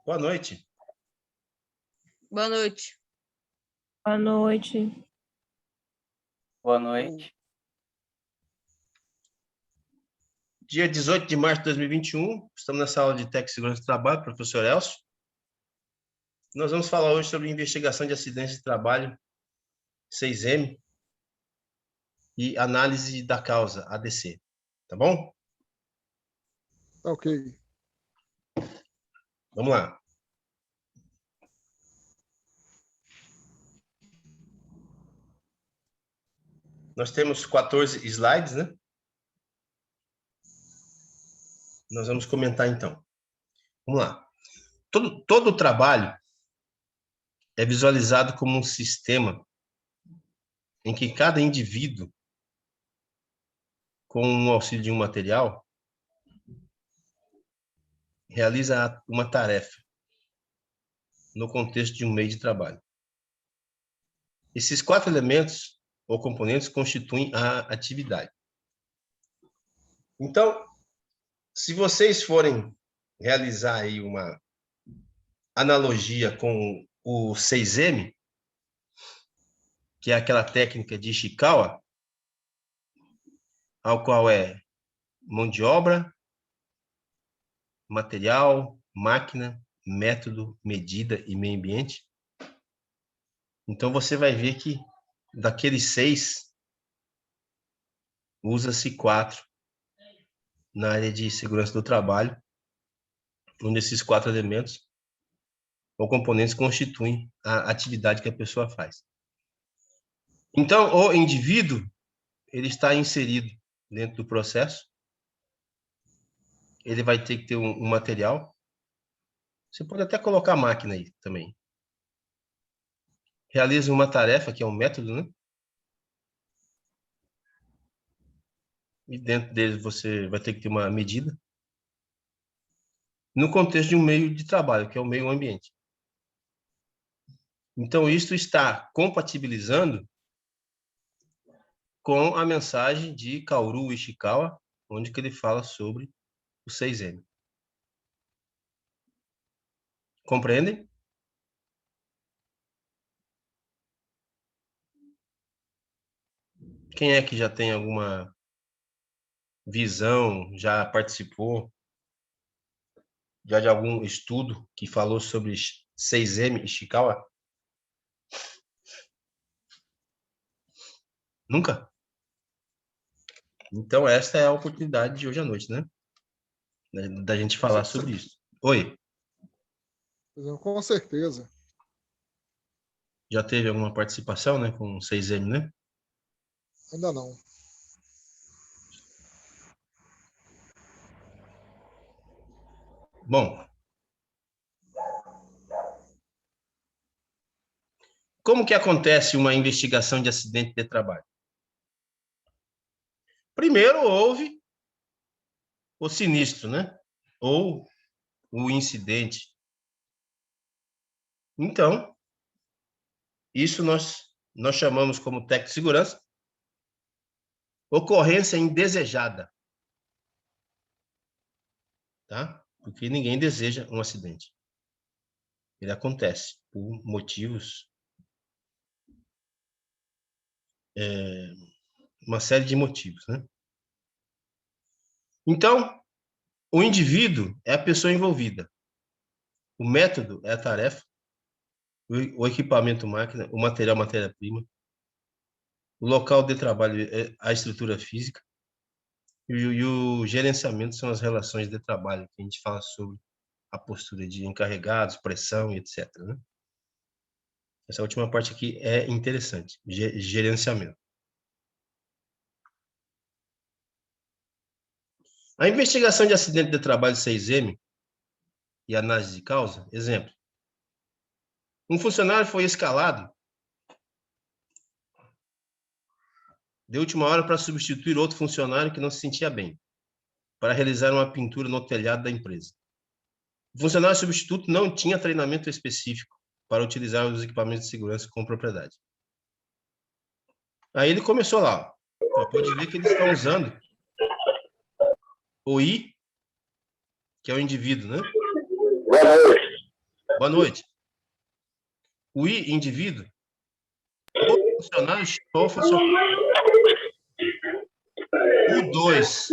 Boa noite. Boa noite. Boa noite. Boa noite. Dia 18 de março de 2021, estamos nessa aula de Técnica de Segurança do Trabalho, professor Elcio. Nós vamos falar hoje sobre investigação de acidentes de trabalho, 6M, e análise da causa, ADC. Tá bom? Ok. Vamos lá. Nós temos 14 slides, né? Nós vamos comentar, então. Vamos lá. Todo o trabalho é visualizado como um sistema em que cada indivíduo, com o auxílio de um material, realiza uma tarefa no contexto de um meio de trabalho. Esses 4 elementos ou componentes constituem a atividade. Então, se vocês forem realizar aí uma analogia com o 6M, que é aquela técnica de Ishikawa, ao qual é mão de obra, material, máquina, método, medida e meio ambiente. Então, você vai ver que daqueles 6, usa-se 4 na área de segurança do trabalho, onde esses 4 elementos ou componentes constituem a atividade que a pessoa faz. Então, o indivíduo, ele está inserido dentro do processo, ele vai ter que ter um material. Você pode até colocar a máquina aí também. Realiza uma tarefa, que é um método, né? E dentro dele você vai ter que ter uma medida. No contexto de um meio de trabalho, que é o meio ambiente. Então, isso está compatibilizando com a mensagem de Kaoru Ishikawa, onde que ele fala sobre o 6M. Compreendem? Quem é que já tem alguma visão, já participou já de algum estudo que falou sobre 6M Ishikawa? Nunca? Então, essa é a oportunidade de hoje à noite, né? Da gente falar sobre isso. Oi? Com certeza. Já teve alguma participação, né, com 6M, né? Ainda não. Bom, como que acontece uma investigação de acidente de trabalho? Primeiro houve o sinistro, né? Ou o incidente. Então, isso nós chamamos como técnico de segurança ocorrência indesejada. Tá? Porque ninguém deseja um acidente. Ele acontece por motivos, uma série de motivos, né? Então, o indivíduo é a pessoa envolvida. O método é a tarefa, o equipamento máquina, o material matéria-prima, o local de trabalho é a estrutura física e o gerenciamento são as relações de trabalho, que a gente fala sobre a postura de encarregados, pressão e etc. Né? Essa última parte aqui é interessante, gerenciamento. A investigação de acidente de trabalho 6M e análise de causa, exemplo. Um funcionário foi escalado de última hora para substituir outro funcionário que não se sentia bem, para realizar uma pintura no telhado da empresa. O funcionário substituto não tinha treinamento específico para utilizar os equipamentos de segurança com propriedade. Aí ele começou lá. Ó. Pode ver que eles estão usando o I, que é o indivíduo, né? Boa noite. Boa noite. O I, indivíduo, o funcionário chamou o funcionário. O 2.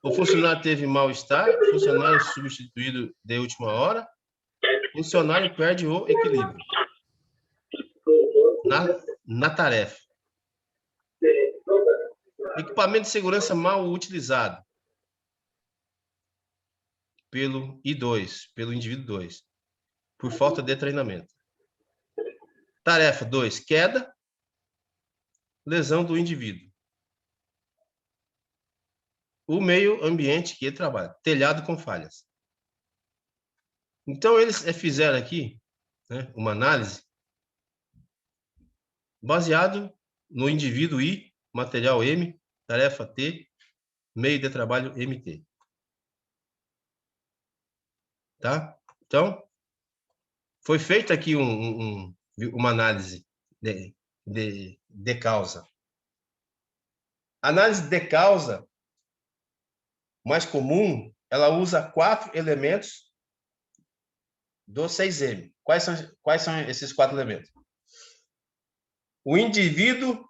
O funcionário teve mal-estar, funcionário substituído de última hora, funcionário perde o equilíbrio na tarefa. Equipamento de segurança mal utilizado pelo I2, pelo indivíduo 2, por falta de treinamento. Tarefa 2, queda, lesão do indivíduo. O meio ambiente que ele trabalha, telhado com falhas. Então, eles fizeram aqui, né, uma análise baseado no indivíduo I, material M, tarefa T, meio de trabalho MT. Tá? Então, foi feita aqui uma análise de causa. A análise de causa mais comum, ela usa 4 elementos do 6M. Quais são esses 4 elementos? O indivíduo,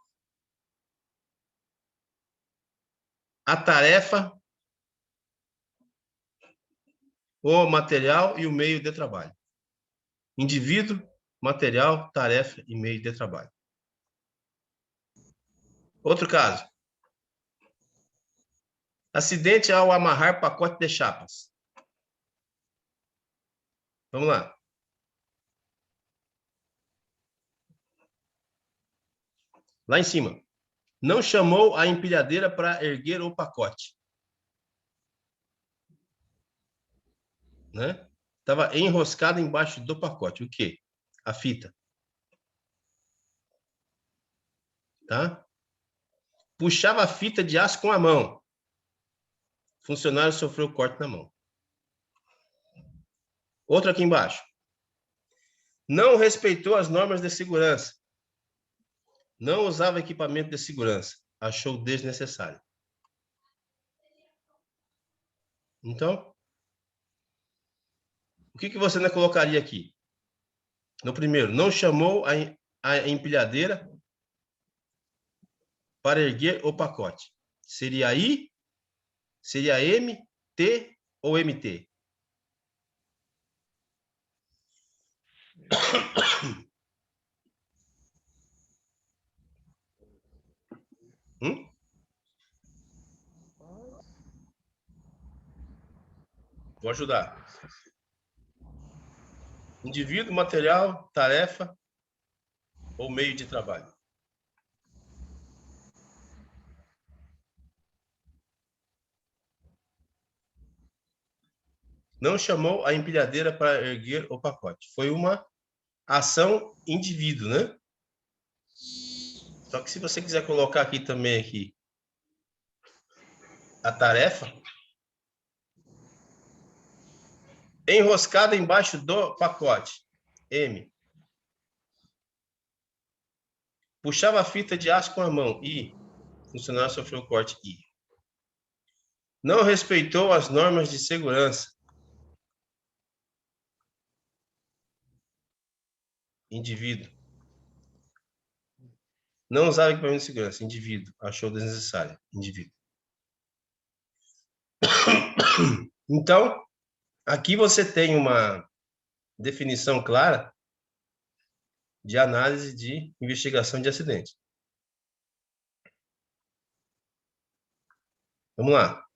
a tarefa, o material e o meio de trabalho. Indivíduo, material, tarefa e meio de trabalho. Outro caso. Acidente ao amarrar pacote de chapas. Vamos lá. Lá em cima. Não chamou a empilhadeira para erguer o pacote. Né? Estava enroscado embaixo do pacote. O quê? A fita. Tá? Puxava a fita de aço com a mão. O funcionário sofreu corte na mão. Outro aqui embaixo. Não respeitou as normas de segurança. Não usava equipamento de segurança. Achou desnecessário. Então, o que você ainda colocaria aqui? No primeiro, não chamou a empilhadeira para erguer o pacote. Seria I, seria M, T ou MT? Vou ajudar. Indivíduo, material, tarefa ou meio de trabalho? Não chamou a empilhadeira para erguer o pacote. Foi uma ação indivíduo, né? Só que se você quiser colocar aqui também aqui a tarefa, enroscada embaixo do pacote, M. Puxava a fita de aço com a mão, I. Funcionário sofreu corte, I. Não respeitou as normas de segurança, indivíduo. Não usava equipamento de segurança, indivíduo. Achou desnecessário, indivíduo. Então, aqui você tem uma definição clara de análise de investigação de acidente. Vamos lá.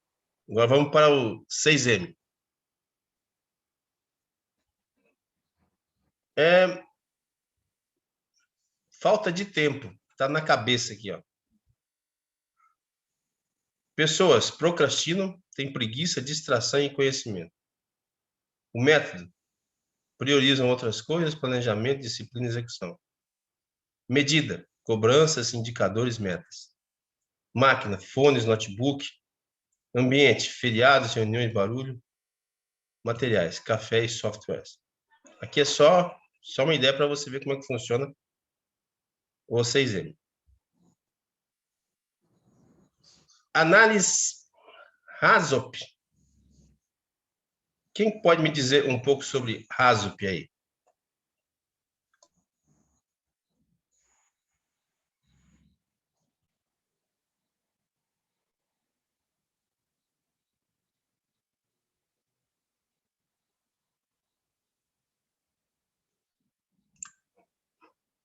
Agora vamos para o 6M. Falta de tempo. Está na cabeça aqui, ó. Pessoas procrastinam, têm preguiça, distração e conhecimento. O método. Priorizam outras coisas, planejamento, disciplina e execução. Medida. Cobranças, indicadores, metas. Máquina. Fones, notebook. Ambiente. Feriados, reuniões, barulho. Materiais. Café e softwares. Aqui é só uma ideia para você ver como é que funciona o 6M. Análise HAZOP Quem pode me dizer um pouco sobre HASP aí?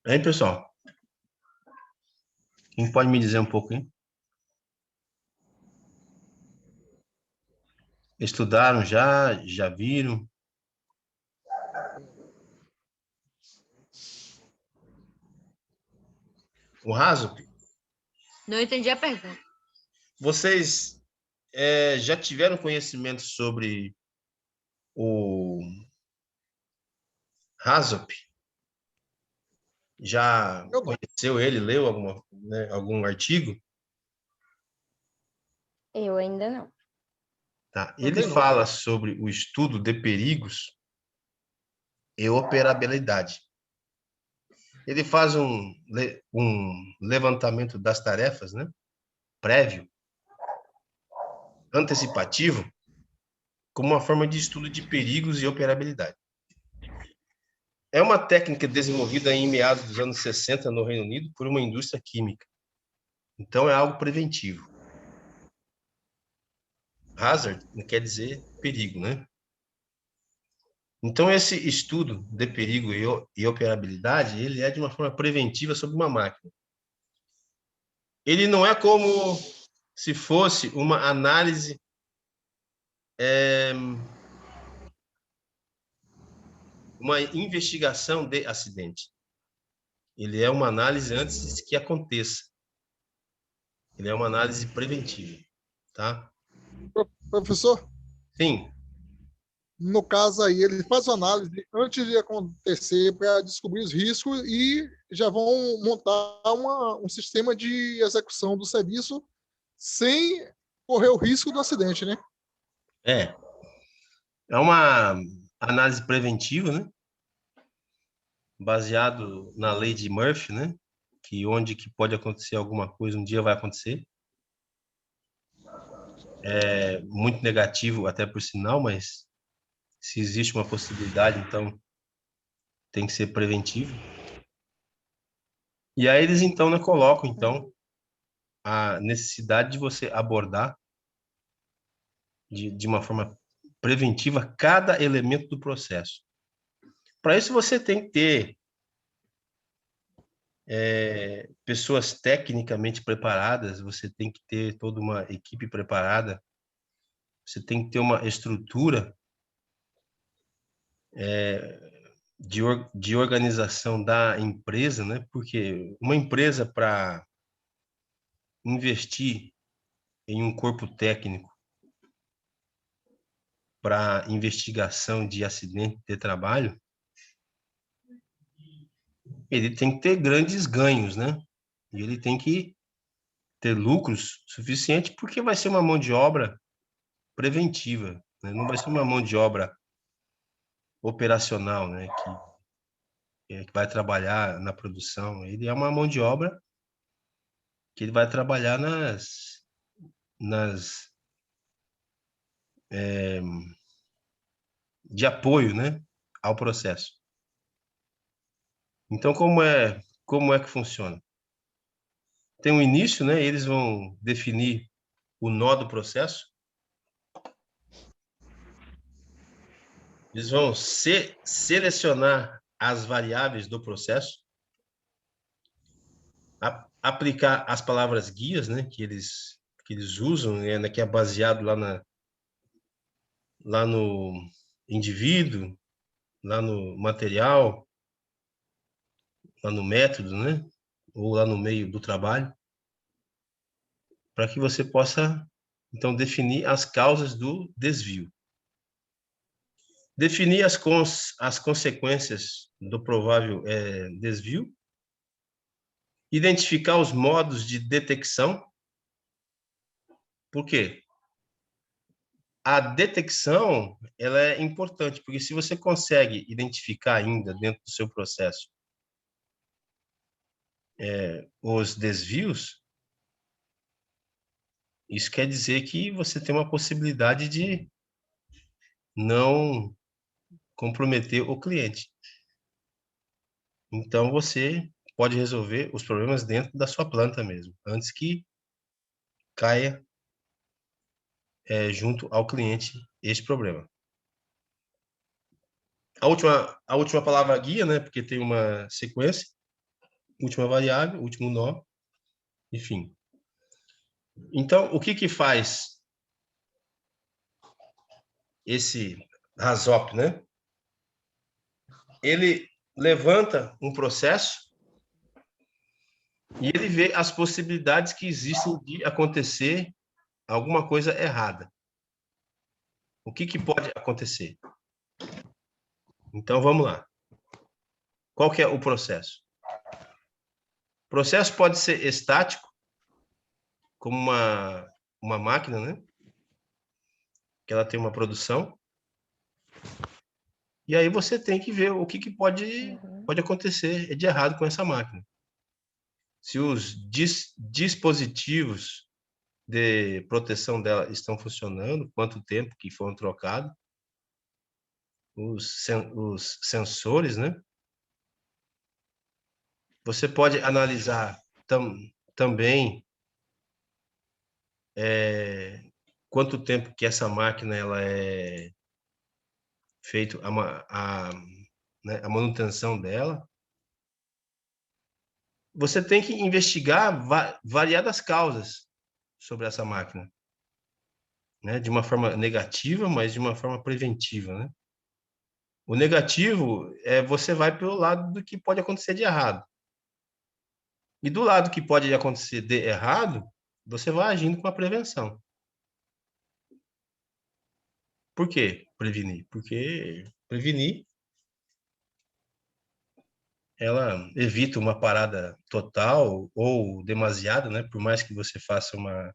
Hein, pessoal? Quem pode me dizer um pouco, hein? Estudaram já? Já viram? O HASP? Não entendi a pergunta. Vocês já tiveram conhecimento sobre o HASP? Já Eu não. conheceu ele, leu algum artigo? Eu ainda não. Tá. Ele Também não. fala sobre o estudo de perigos e operabilidade. Ele faz um levantamento das tarefas, né? Prévio, antecipativo, como uma forma de estudo de perigos e operabilidade. É uma técnica desenvolvida em meados dos anos 60 no Reino Unido por uma indústria química. Então, é algo preventivo. Hazard quer dizer perigo, né? Então, esse estudo de perigo e operabilidade, ele é de uma forma preventiva sobre uma máquina. Ele não é como se fosse uma análise uma investigação de acidente. Ele é uma análise antes que aconteça. Ele é uma análise preventiva, tá? Professor, Sim, no caso aí, ele faz a análise antes de acontecer para descobrir os riscos e já vão montar um sistema de execução do serviço sem correr o risco do acidente, né? é. É uma análise preventiva, né? Baseado na lei de Murphy, né? Que onde que pode acontecer alguma coisa, um dia vai acontecer. É muito negativo, até por sinal, mas se existe uma possibilidade, então tem que ser preventivo. E aí eles então, né, colocam então a necessidade de você abordar de uma forma preventiva cada elemento do processo. Para isso você tem que ter pessoas tecnicamente preparadas, você tem que ter toda uma equipe preparada, você tem que ter uma estrutura de organização da empresa, né? Porque uma empresa para investir em um corpo técnico para investigação de acidente de trabalho, ele tem que ter grandes ganhos, né? E ele tem que ter lucros suficientes porque vai ser uma mão de obra preventiva, né? Não vai ser uma mão de obra operacional, né? Que vai trabalhar na produção. Ele é uma mão de obra que ele vai trabalhar nas de apoio, né? Ao processo. Então, como é que funciona? Tem um início, né? Eles vão definir o nó do processo. Eles vão selecionar as variáveis do processo, aplicar as palavras guias, né, que eles usam, né, que é baseado lá no indivíduo, lá no material, lá no método, né, ou lá no meio do trabalho, para que você possa então definir as causas do desvio. Definir as consequências do provável desvio, identificar os modos de detecção. Por quê? A detecção, ela é importante, porque se você consegue identificar ainda dentro do seu processo os desvios, isso quer dizer que você tem uma possibilidade de não comprometer o cliente. Então, você pode resolver os problemas dentro da sua planta mesmo, antes que caia junto ao cliente esse problema. A última palavra guia, né? Porque tem uma sequência, última variável, último nó, enfim. Então, o que que faz esse RASOP, né? Ele levanta um processo e ele vê as possibilidades que existem de acontecer alguma coisa errada. O que que pode acontecer? Então, vamos lá. Qual que é o processo? O processo pode ser estático, como uma máquina, né? Que ela tem uma produção. E aí você tem que ver o que que pode acontecer de errado com essa máquina. Se os dispositivos de proteção dela estão funcionando, quanto tempo que foram trocados, os sensores, né? Você pode analisar também quanto tempo que essa máquina ela é feito né, a manutenção dela. Você tem que investigar variadas causas sobre essa máquina, né? De uma forma negativa, mas de uma forma preventiva, né? O negativo você vai pelo lado do que pode acontecer de errado. E do lado que pode acontecer de errado, você vai agindo com a prevenção. Por quê? Prevenir. Porque prevenir, ela evita uma parada total ou demasiada, né? Por mais que você faça uma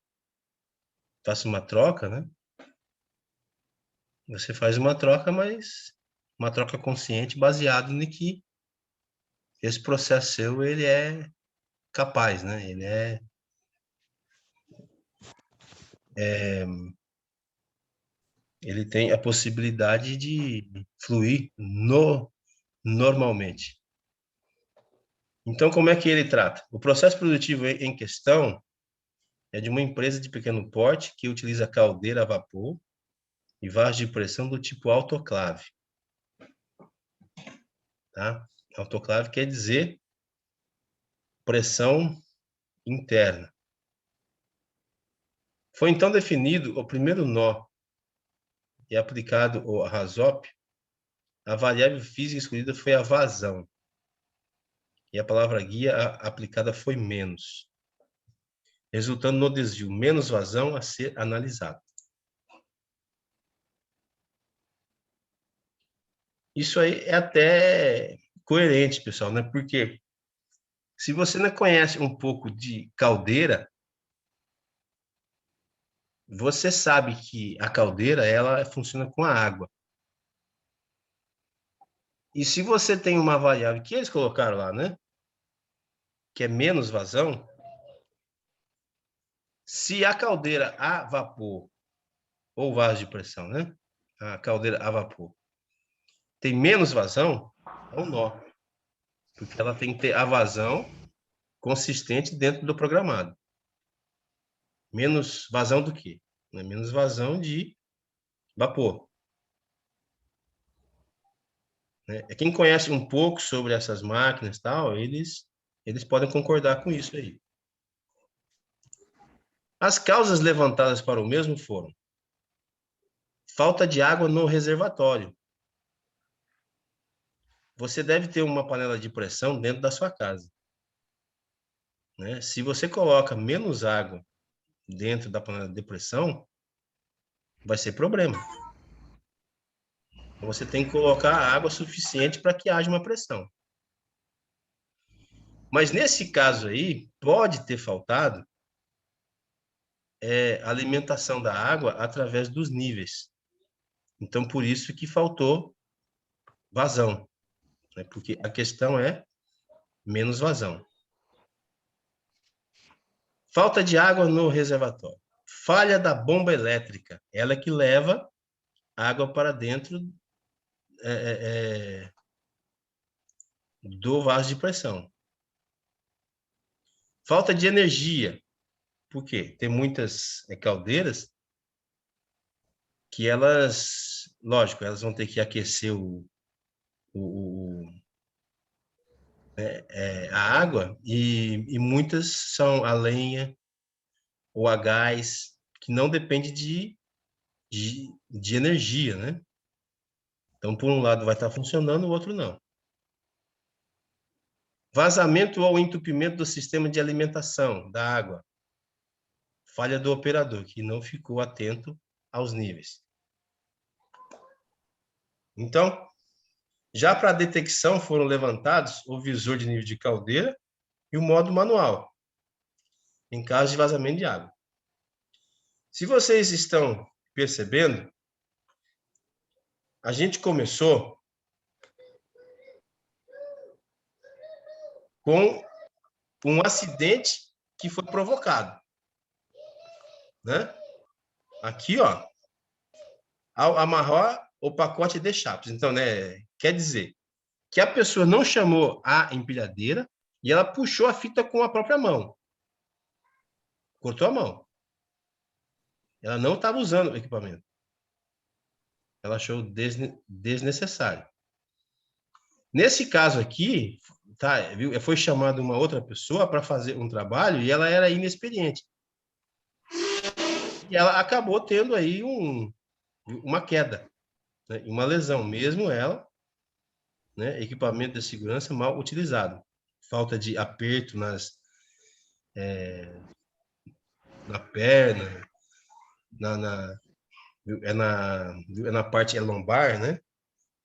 troca, né? Você faz uma troca, mas uma troca consciente baseada em que esse processo seu, ele é capaz, né? Ele ele tem a possibilidade de fluir normalmente. Então, como é que ele trata? O processo produtivo em questão é de uma empresa de pequeno porte que utiliza caldeira a vapor e vargem de pressão do tipo autoclave. Tá? Autoclave quer dizer pressão interna. Foi então definido o primeiro nó e aplicado o RASOP. A variável física escolhida foi a vazão. E a palavra guia aplicada foi menos, resultando no desvio menos vazão a ser analisado. Isso aí é até coerente, pessoal, né? Porque se você não conhece um pouco de caldeira, você sabe que a caldeira ela funciona com a água. E se você tem uma variável que eles colocaram lá, né? Que é menos vazão, se a caldeira a vapor ou vaso de pressão, né? A caldeira a vapor tem menos vazão, é um nó. Porque ela tem que ter a vazão consistente dentro do programado. Menos vazão do quê? Menos vazão de vapor. Quem conhece um pouco sobre essas máquinas, tal, eles podem concordar com isso aí. As causas levantadas para o mesmo foram: falta de água no reservatório. Você deve ter uma panela de pressão dentro da sua casa. Né? Se você coloca menos água dentro da panela de pressão, vai ser problema. Você tem que colocar água suficiente para que haja uma pressão. Mas nesse caso aí, pode ter faltado a alimentação da água através dos níveis. Então, por isso que faltou vazão. Né? Porque a questão é menos vazão. Falta de água no reservatório. Falha da bomba elétrica. Ela que leva água para dentro do vaso de pressão. Falta de energia. Por quê? Tem muitas caldeiras que elas, lógico, elas vão ter que aquecer a água e muitas são a lenha ou a gás, que não depende de energia, né? Então, por um lado vai estar funcionando, o outro não. Vazamento ou entupimento do sistema de alimentação da água. Falha do operador, que não ficou atento aos níveis. Então, já para a detecção foram levantados o visor de nível de caldeira e o modo manual, em caso de vazamento de água. Se vocês estão percebendo, a gente começou com um acidente que foi provocado, né? Aqui, ó, ao amarrar o pacote de chapas. Então, né, quer dizer que a pessoa não chamou a empilhadeira e ela puxou a fita com a própria mão. Cortou a mão. Ela não estava usando o equipamento. Ela achou desnecessário. Nesse caso aqui, tá, viu? Foi chamada uma outra pessoa para fazer um trabalho e ela era inexperiente. E ela acabou tendo aí uma queda, né? Uma lesão, mesmo ela, né? Equipamento de segurança mal utilizado. Falta de aperto na perna, na parte lombar, né?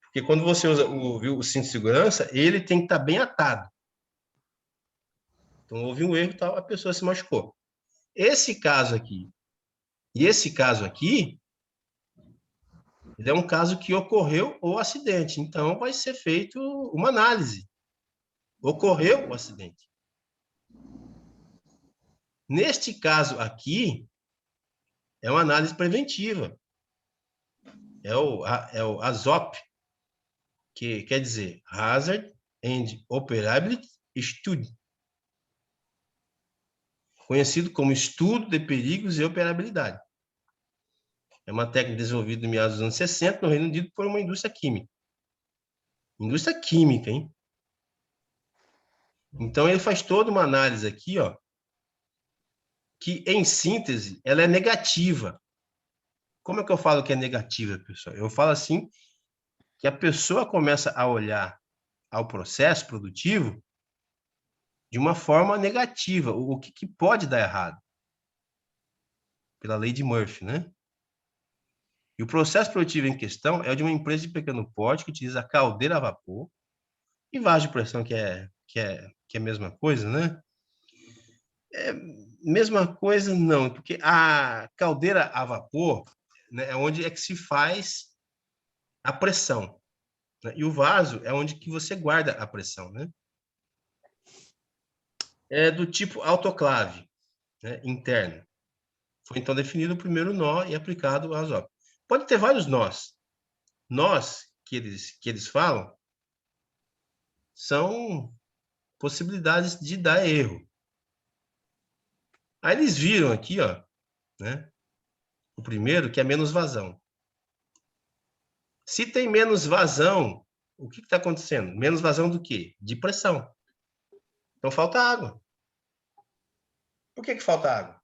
Porque quando você usa o cinto de segurança, ele tem que estar bem atado. Então, houve um erro, tal, a pessoa se machucou. Esse caso aqui e esse caso aqui, ele é um caso que ocorreu o acidente. Então, vai ser feito uma análise. Ocorreu o acidente. Neste caso aqui, é uma análise preventiva. É o ASOP, que quer dizer Hazard and Operability Study, conhecido como estudo de perigos e operabilidade. É uma técnica desenvolvida em meados dos anos 60 no Reino Unido por uma indústria química. Indústria química, hein? Então, ele faz toda uma análise aqui, ó, que, em síntese, ela é negativa. Como é que eu falo que é negativa, pessoal? Eu falo assim, que a pessoa começa a olhar ao processo produtivo de uma forma negativa. O que pode dar errado? Pela lei de Murphy, né? E o processo produtivo em questão é o de uma empresa de pequeno porte que utiliza caldeira a vapor e vaso de pressão, que é a mesma coisa, né? Mesma coisa, não, porque a caldeira a vapor, né, é onde é que se faz a pressão, né? E o vaso é onde que você guarda a pressão, né? É do tipo autoclave, né, interno. Foi então definido o primeiro nó e aplicado às obras. Pode ter vários nós. Nós que eles falam são possibilidades de dar erro. Aí eles viram aqui, ó, né? O primeiro, que é menos vazão. Se tem menos vazão, o que está acontecendo? Menos vazão do quê? De pressão. Então falta água. Por que falta água?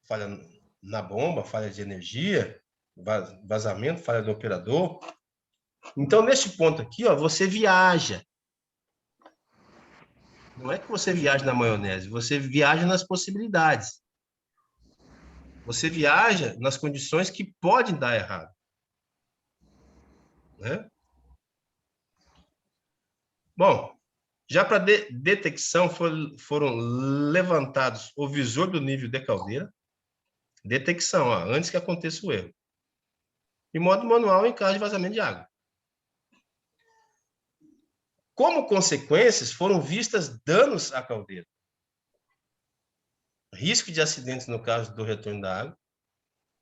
Falha na bomba, falha de energia, vazamento, falha do operador. Então, neste ponto aqui, ó, você viaja. Não é que você viaja na maionese, você viaja nas possibilidades. Você viaja nas condições que podem dar errado, né? Bom, já para detecção foram levantados o visor do nível de caldeira. Detecção, ó, antes que aconteça o erro. E modo manual em caso de vazamento de água. Como consequências, foram vistas danos à caldeira. Risco de acidentes no caso do retorno da água,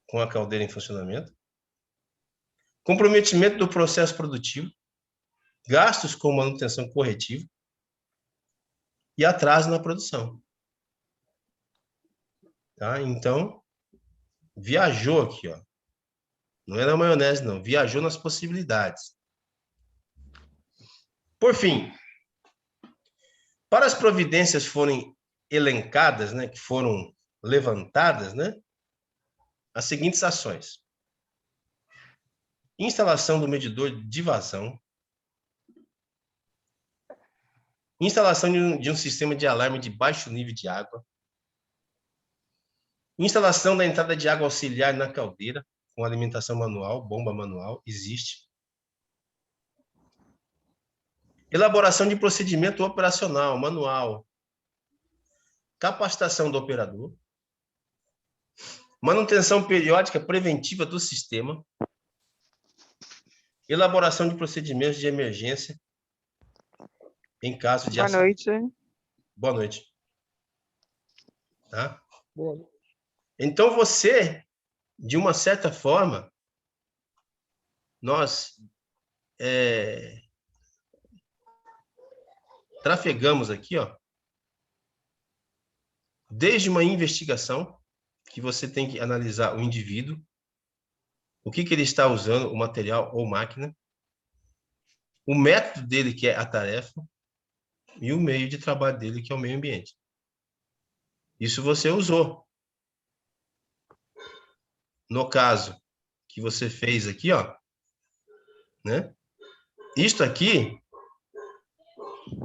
com a caldeira em funcionamento. comprometimento do processo produtivo, gastos com manutenção corretiva e atraso na produção. Tá? Então, viajou aqui, ó. Não é na maionese, não. Viajou nas possibilidades. Por fim, para as providências forem elencadas, né, que foram levantadas, né, as seguintes ações: instalação do medidor de vazão, instalação de um sistema de alarme de baixo nível de água, instalação da entrada de água auxiliar na caldeira, com alimentação manual, bomba manual, existe. Elaboração de procedimento operacional, manual. Capacitação do operador. Manutenção periódica preventiva do sistema. Elaboração de procedimentos de emergência em caso de Boa noite. Boa noite. Tá? Boa noite. Então, você, de uma certa forma, nós trafegamos aqui, ó, desde uma investigação, que você tem que analisar o indivíduo, o que ele está usando, o material ou máquina, o método dele, que é a tarefa, e o meio de trabalho dele, que é o meio ambiente. Isso você usou. No caso que você fez aqui, ó, né? Isto aqui,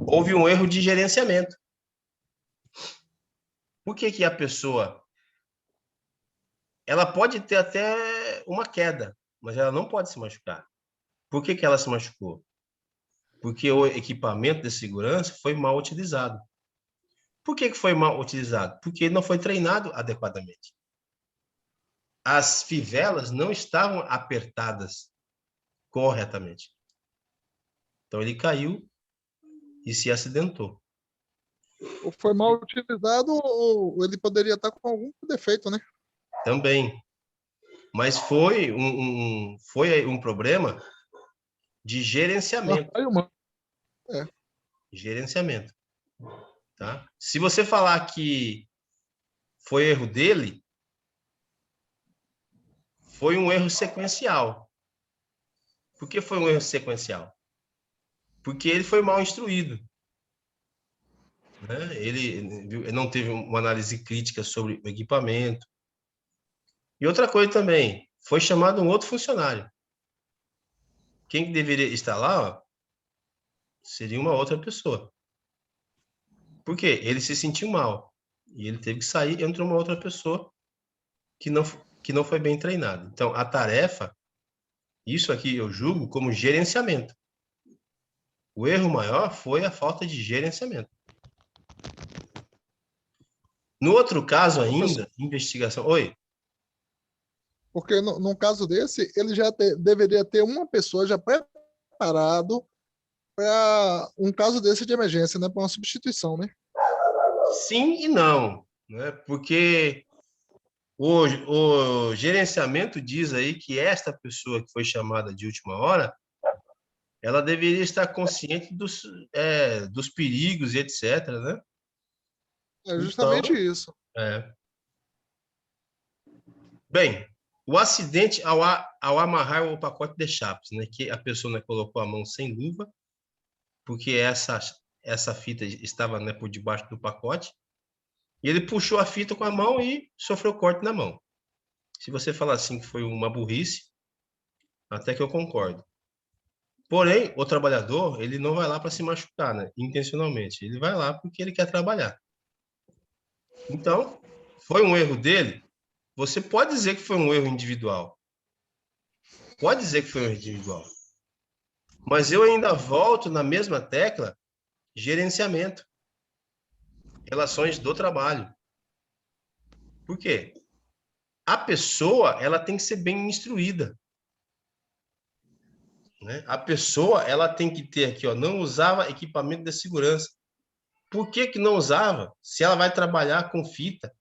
houve um erro de gerenciamento. Por que que a pessoa, ela pode ter até uma queda, mas ela não pode se machucar. Por que que ela se machucou? Porque o equipamento de segurança foi mal utilizado. Por que que foi mal utilizado? Porque ele não foi treinado adequadamente. As fivelas não estavam apertadas corretamente. Então, ele caiu e se acidentou. Ou foi mal utilizado, ou ele poderia estar com algum defeito, né? Também. Mas foi um problema de gerenciamento. Aí, mano. Gerenciamento. Tá? Se você falar que foi erro dele, foi um erro sequencial. Por que foi um erro sequencial? Porque ele foi mal instruído. Né? Ele não teve uma análise crítica sobre o equipamento. E outra coisa também, foi chamado um outro funcionário. Quem deveria estar lá, ó, seria uma outra pessoa. Por quê? Ele se sentiu mal. E ele teve que sair e entrou uma outra pessoa que não foi bem treinada. Então, a tarefa, isso aqui eu julgo como gerenciamento. O erro maior foi a falta de gerenciamento. No outro caso ainda, investigação... Oi? Porque num caso desse, ele já deveria ter uma pessoa já preparado para um caso desse de emergência, né? Para uma substituição, né? Sim e não, né? Porque o gerenciamento diz aí que esta pessoa que foi chamada de última hora, ela deveria estar consciente dos perigos e etc, né? É justamente Então, isso. Bem, o acidente ao amarrar o pacote de chapas, né? Que a pessoa, né, colocou a mão sem luva, porque essa fita estava, né, por debaixo do pacote, e ele puxou a fita com a mão e sofreu corte na mão. Se você falar assim que foi uma burrice, até que eu concordo. Porém, o trabalhador, ele não vai lá para se machucar, né? Intencionalmente. Ele vai lá porque ele quer trabalhar. Então, foi um erro dele? Você pode dizer que foi um erro individual. Pode dizer que foi um erro individual. Mas eu ainda volto na mesma tecla, gerenciamento. Relações do trabalho. Por quê? A pessoa, ela tem que ser bem instruída. Né? A pessoa, ela tem que ter aqui, ó, não usava equipamento de segurança. Por que que não usava? Se ela vai trabalhar com fita.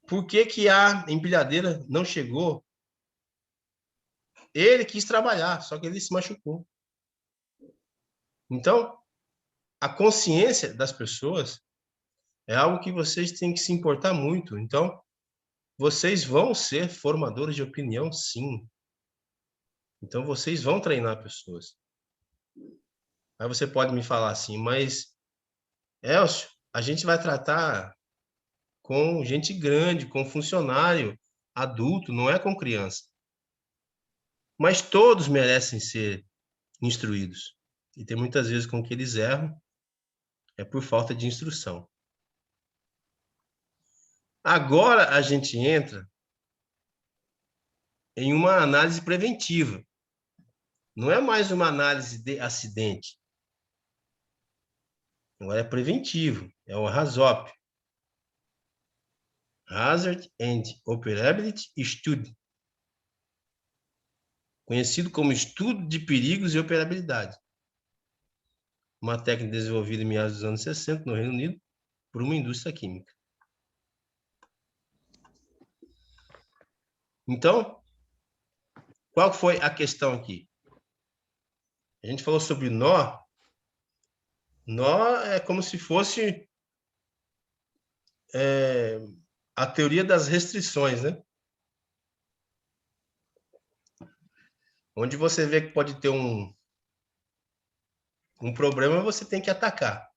Por que que a empilhadeira não chegou? Ele quis trabalhar, só que ele se machucou. Então, a consciência das pessoas é algo que vocês têm que se importar muito. Então, vocês vão ser formadores de opinião, sim. Então, vocês vão treinar pessoas. Aí você pode me falar assim, mas, Elcio, a gente vai tratar com gente grande, com funcionário adulto, não é com criança. Mas todos merecem ser instruídos. E tem muitas vezes com que eles erram é por falta de instrução. Agora a gente entra em uma análise preventiva. Não é mais uma análise de acidente. Agora é preventivo. É o HAZOP. Hazard and Operability Study. Conhecido como estudo de perigos e operabilidade. Uma técnica desenvolvida em meados dos anos 60 no Reino Unido por uma indústria química. Então, qual foi a questão aqui? A gente falou sobre nó. Nó é como se fosse a teoria das restrições, né? Onde você vê que pode ter um problema, você tem que atacar.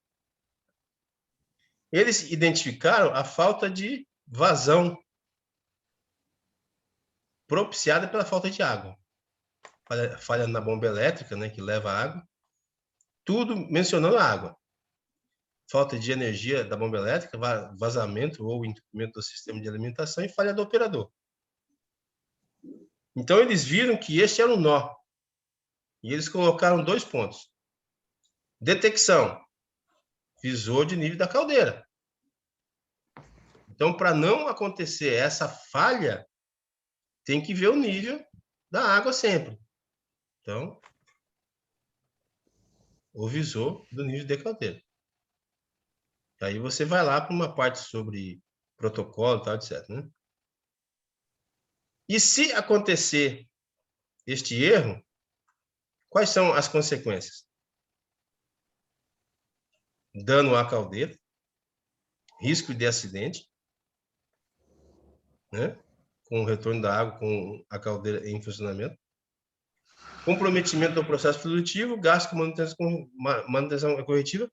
Eles identificaram a falta de vazão propiciada pela falta de água. Falha na bomba elétrica, né, que leva água. Tudo mencionando a água. Falta de energia da bomba elétrica, vazamento ou entupimento do sistema de alimentação e falha do operador. Então, eles viram que este era o nó. E eles colocaram 2 pontos. Detecção. Visor de nível da caldeira. Então, para não acontecer essa falha, tem que ver o nível da água sempre. Então, o visor do nível de caldeira. Aí você vai lá para uma parte sobre protocolo e tal, etc. Né? E se acontecer este erro, quais são as consequências? Dano à caldeira, risco de acidente, né? Com o retorno da água, com a caldeira em funcionamento, comprometimento do processo produtivo, gasto com manutenção corretiva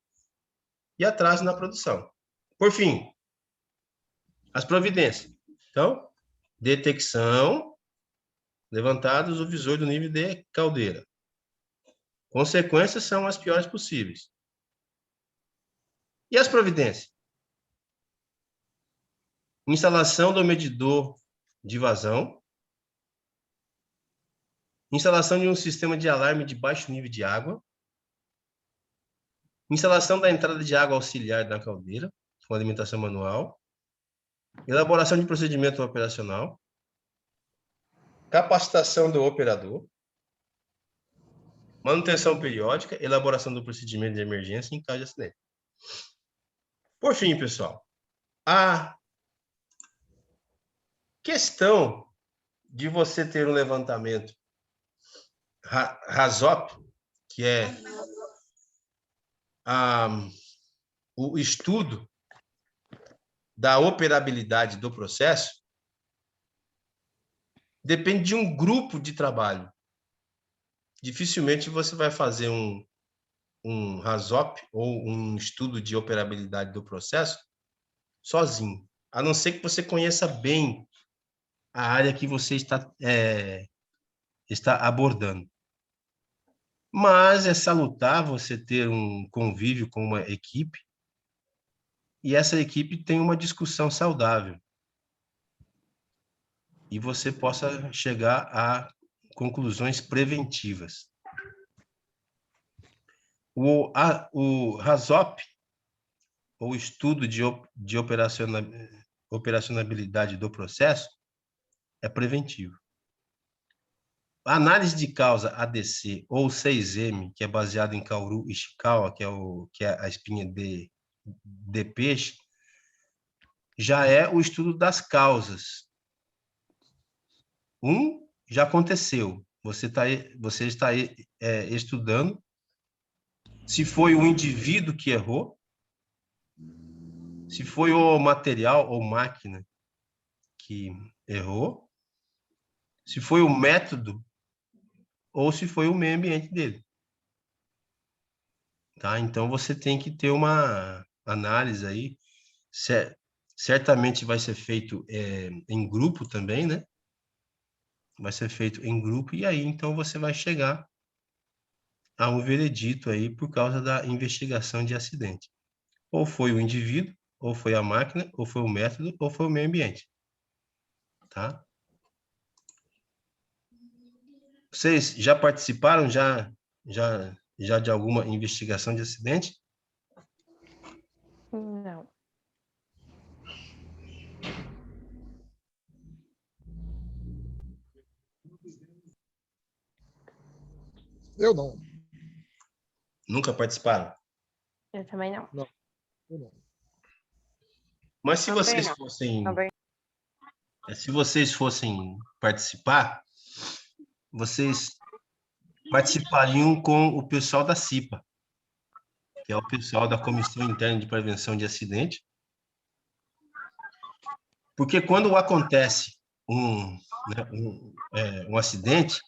e atraso na produção. Por fim, as providências. Então, detecção, levantados o visor do nível de caldeira. Consequências são as piores possíveis. E as providências? Instalação do medidor de vazão, instalação de um sistema de alarme de baixo nível de água, instalação da entrada de água auxiliar na caldeira, com alimentação manual, elaboração de procedimento operacional, capacitação do operador, manutenção periódica, elaboração do procedimento de emergência em caso de acidente. Por fim, pessoal, a questão de você ter um levantamento HAZOP, que é o estudo da operabilidade do processo, depende de um grupo de trabalho. Dificilmente você vai fazer um HAZOP ou um estudo de operabilidade do processo sozinho, a não ser que você conheça bem a área que você está abordando. Mas é salutar você ter um convívio com uma equipe e essa equipe tem uma discussão saudável e você possa chegar a conclusões preventivas. O HAZOP, ou estudo de operacionalidade do processo, é preventivo. A análise de causa ADC ou 6M, que é baseado em Kauru Ishikawa, que é a espinha de peixe, já é o estudo das causas. Já aconteceu, você está estudando se foi o indivíduo que errou, se foi o material ou máquina que errou, se foi o método ou se foi o meio ambiente dele. Tá? Então, você tem que ter uma análise aí. Certamente vai ser feito em grupo também, né? Vai ser feito em grupo e aí, então, você vai chegar a um veredito aí por causa da investigação de acidente. Ou foi o indivíduo, ou foi a máquina, ou foi o método, ou foi o meio ambiente. Tá? Vocês já participaram já de alguma investigação de acidente? Não. Eu não. Nunca participaram? Eu também não. Eu não. Mas se Também vocês não. fossem, Também. se vocês fossem participar, vocês participariam com o pessoal da CIPA, que é o pessoal da Comissão Interna de Prevenção de Acidente, porque quando acontece um acidente,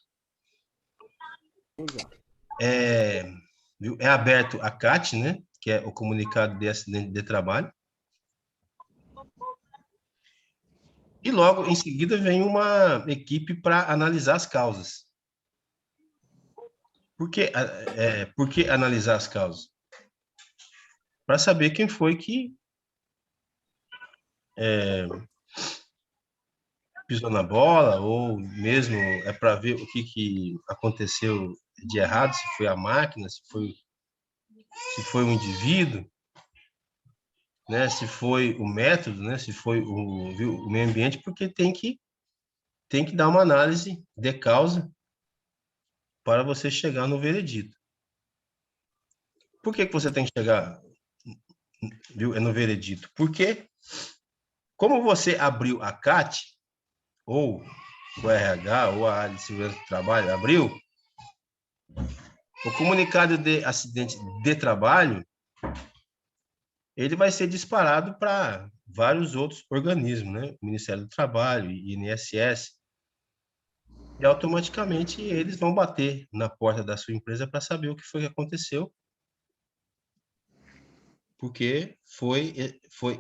é aberto a CAT, né, que é o Comunicado de Acidente de Trabalho, e logo em seguida vem uma equipe para analisar as causas. Por que analisar as causas? Para saber quem foi que pisou na bola, ou mesmo para ver o que aconteceu de errado, se foi a máquina, se foi o indivíduo, né, se foi o método, né, se foi o meio ambiente, porque tem que dar uma análise de causa para você chegar no veredito. Por que você tem que chegar, no veredito? Porque como você abriu a CAT, ou o RH, ou a área de segurança do trabalho abriu, o comunicado de acidente de trabalho, ele vai ser disparado para vários outros organismos, né? O Ministério do Trabalho, INSS, e automaticamente eles vão bater na porta da sua empresa para saber o que foi que aconteceu, porque foi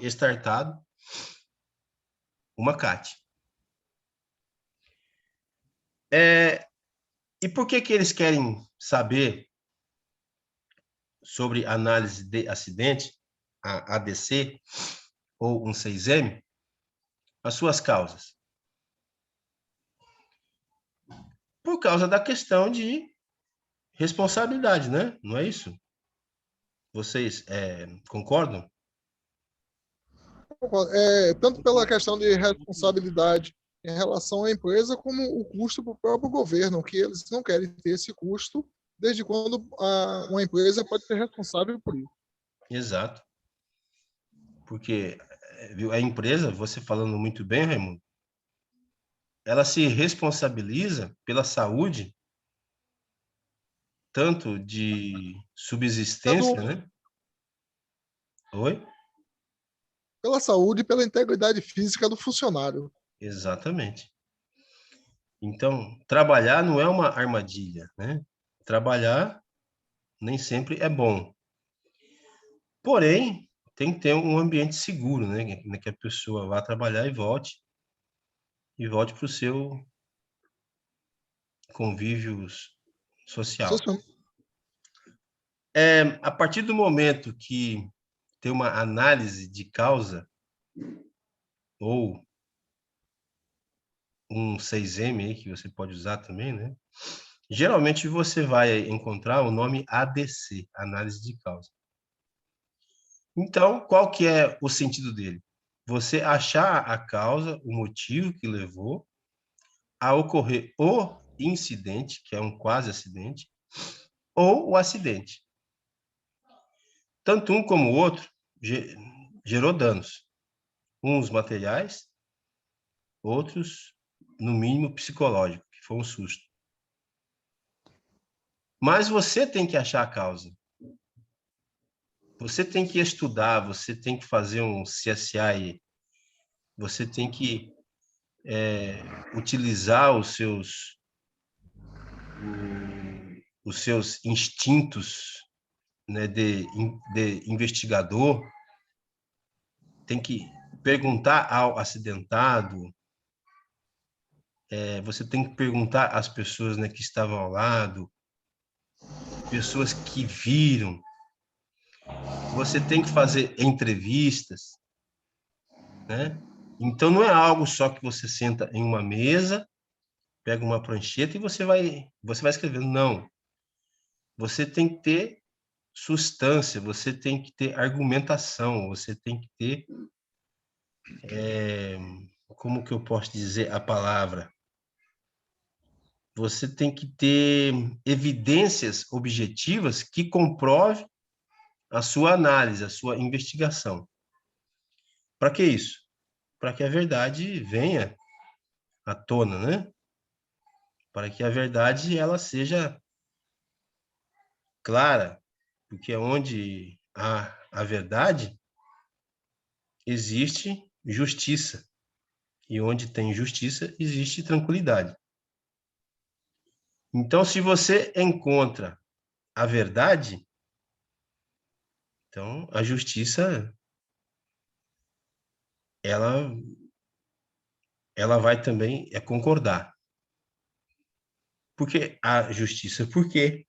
startado uma CAT. E por que eles querem saber sobre análise de acidente, a ADC, ou um 6M, as suas causas? Por causa da questão de responsabilidade, né? Não é isso? Vocês concordam? Tanto pela questão de responsabilidade em relação à empresa, como o custo para o próprio governo, que eles não querem ter esse custo, desde quando uma empresa pode ser responsável por isso. Exato. Porque viu, a empresa, você falando muito bem, Raimundo, ela se responsabiliza pela saúde, tanto de subsistência, né? Oi? Pela saúde e pela integridade física do funcionário. Exatamente. Então, trabalhar não é uma armadilha, né? Trabalhar nem sempre é bom. Porém, tem que ter um ambiente seguro, né? Que a pessoa vá trabalhar e volte para o seu convívio social. A partir do momento que tem uma análise de causa, ou um 6M aí, que você pode usar também, né? Geralmente você vai encontrar o nome ADC, análise de causa. Então, qual que é o sentido dele? Você achar a causa, o motivo que levou a ocorrer o incidente, que é um quase acidente, ou o acidente. Tanto um como o outro gerou danos. Uns materiais, outros, no mínimo, psicológico, que foi um susto. Mas você tem que achar a causa. Você tem que estudar, você tem que fazer um CSI, você tem que utilizar os seus instintos, né, de investigador, tem que perguntar ao acidentado, você tem que perguntar às pessoas, né, que estavam ao lado, pessoas que viram. Você tem que fazer entrevistas, né? Então, não é algo só que você senta em uma mesa, pega uma prancheta e você vai escrevendo. Não. Você tem que ter substância, você tem que ter argumentação, você tem que ter, como que eu posso dizer a palavra? Você tem que ter evidências objetivas que comprovem a sua análise, a sua investigação. Para que isso? Para que a verdade venha à tona, né? Para que a verdade ela seja clara, porque onde há a verdade, existe justiça. E onde tem justiça, existe tranquilidade. Então, se você encontra a verdade, então a justiça ela vai também concordar. Porque a justiça, por quê?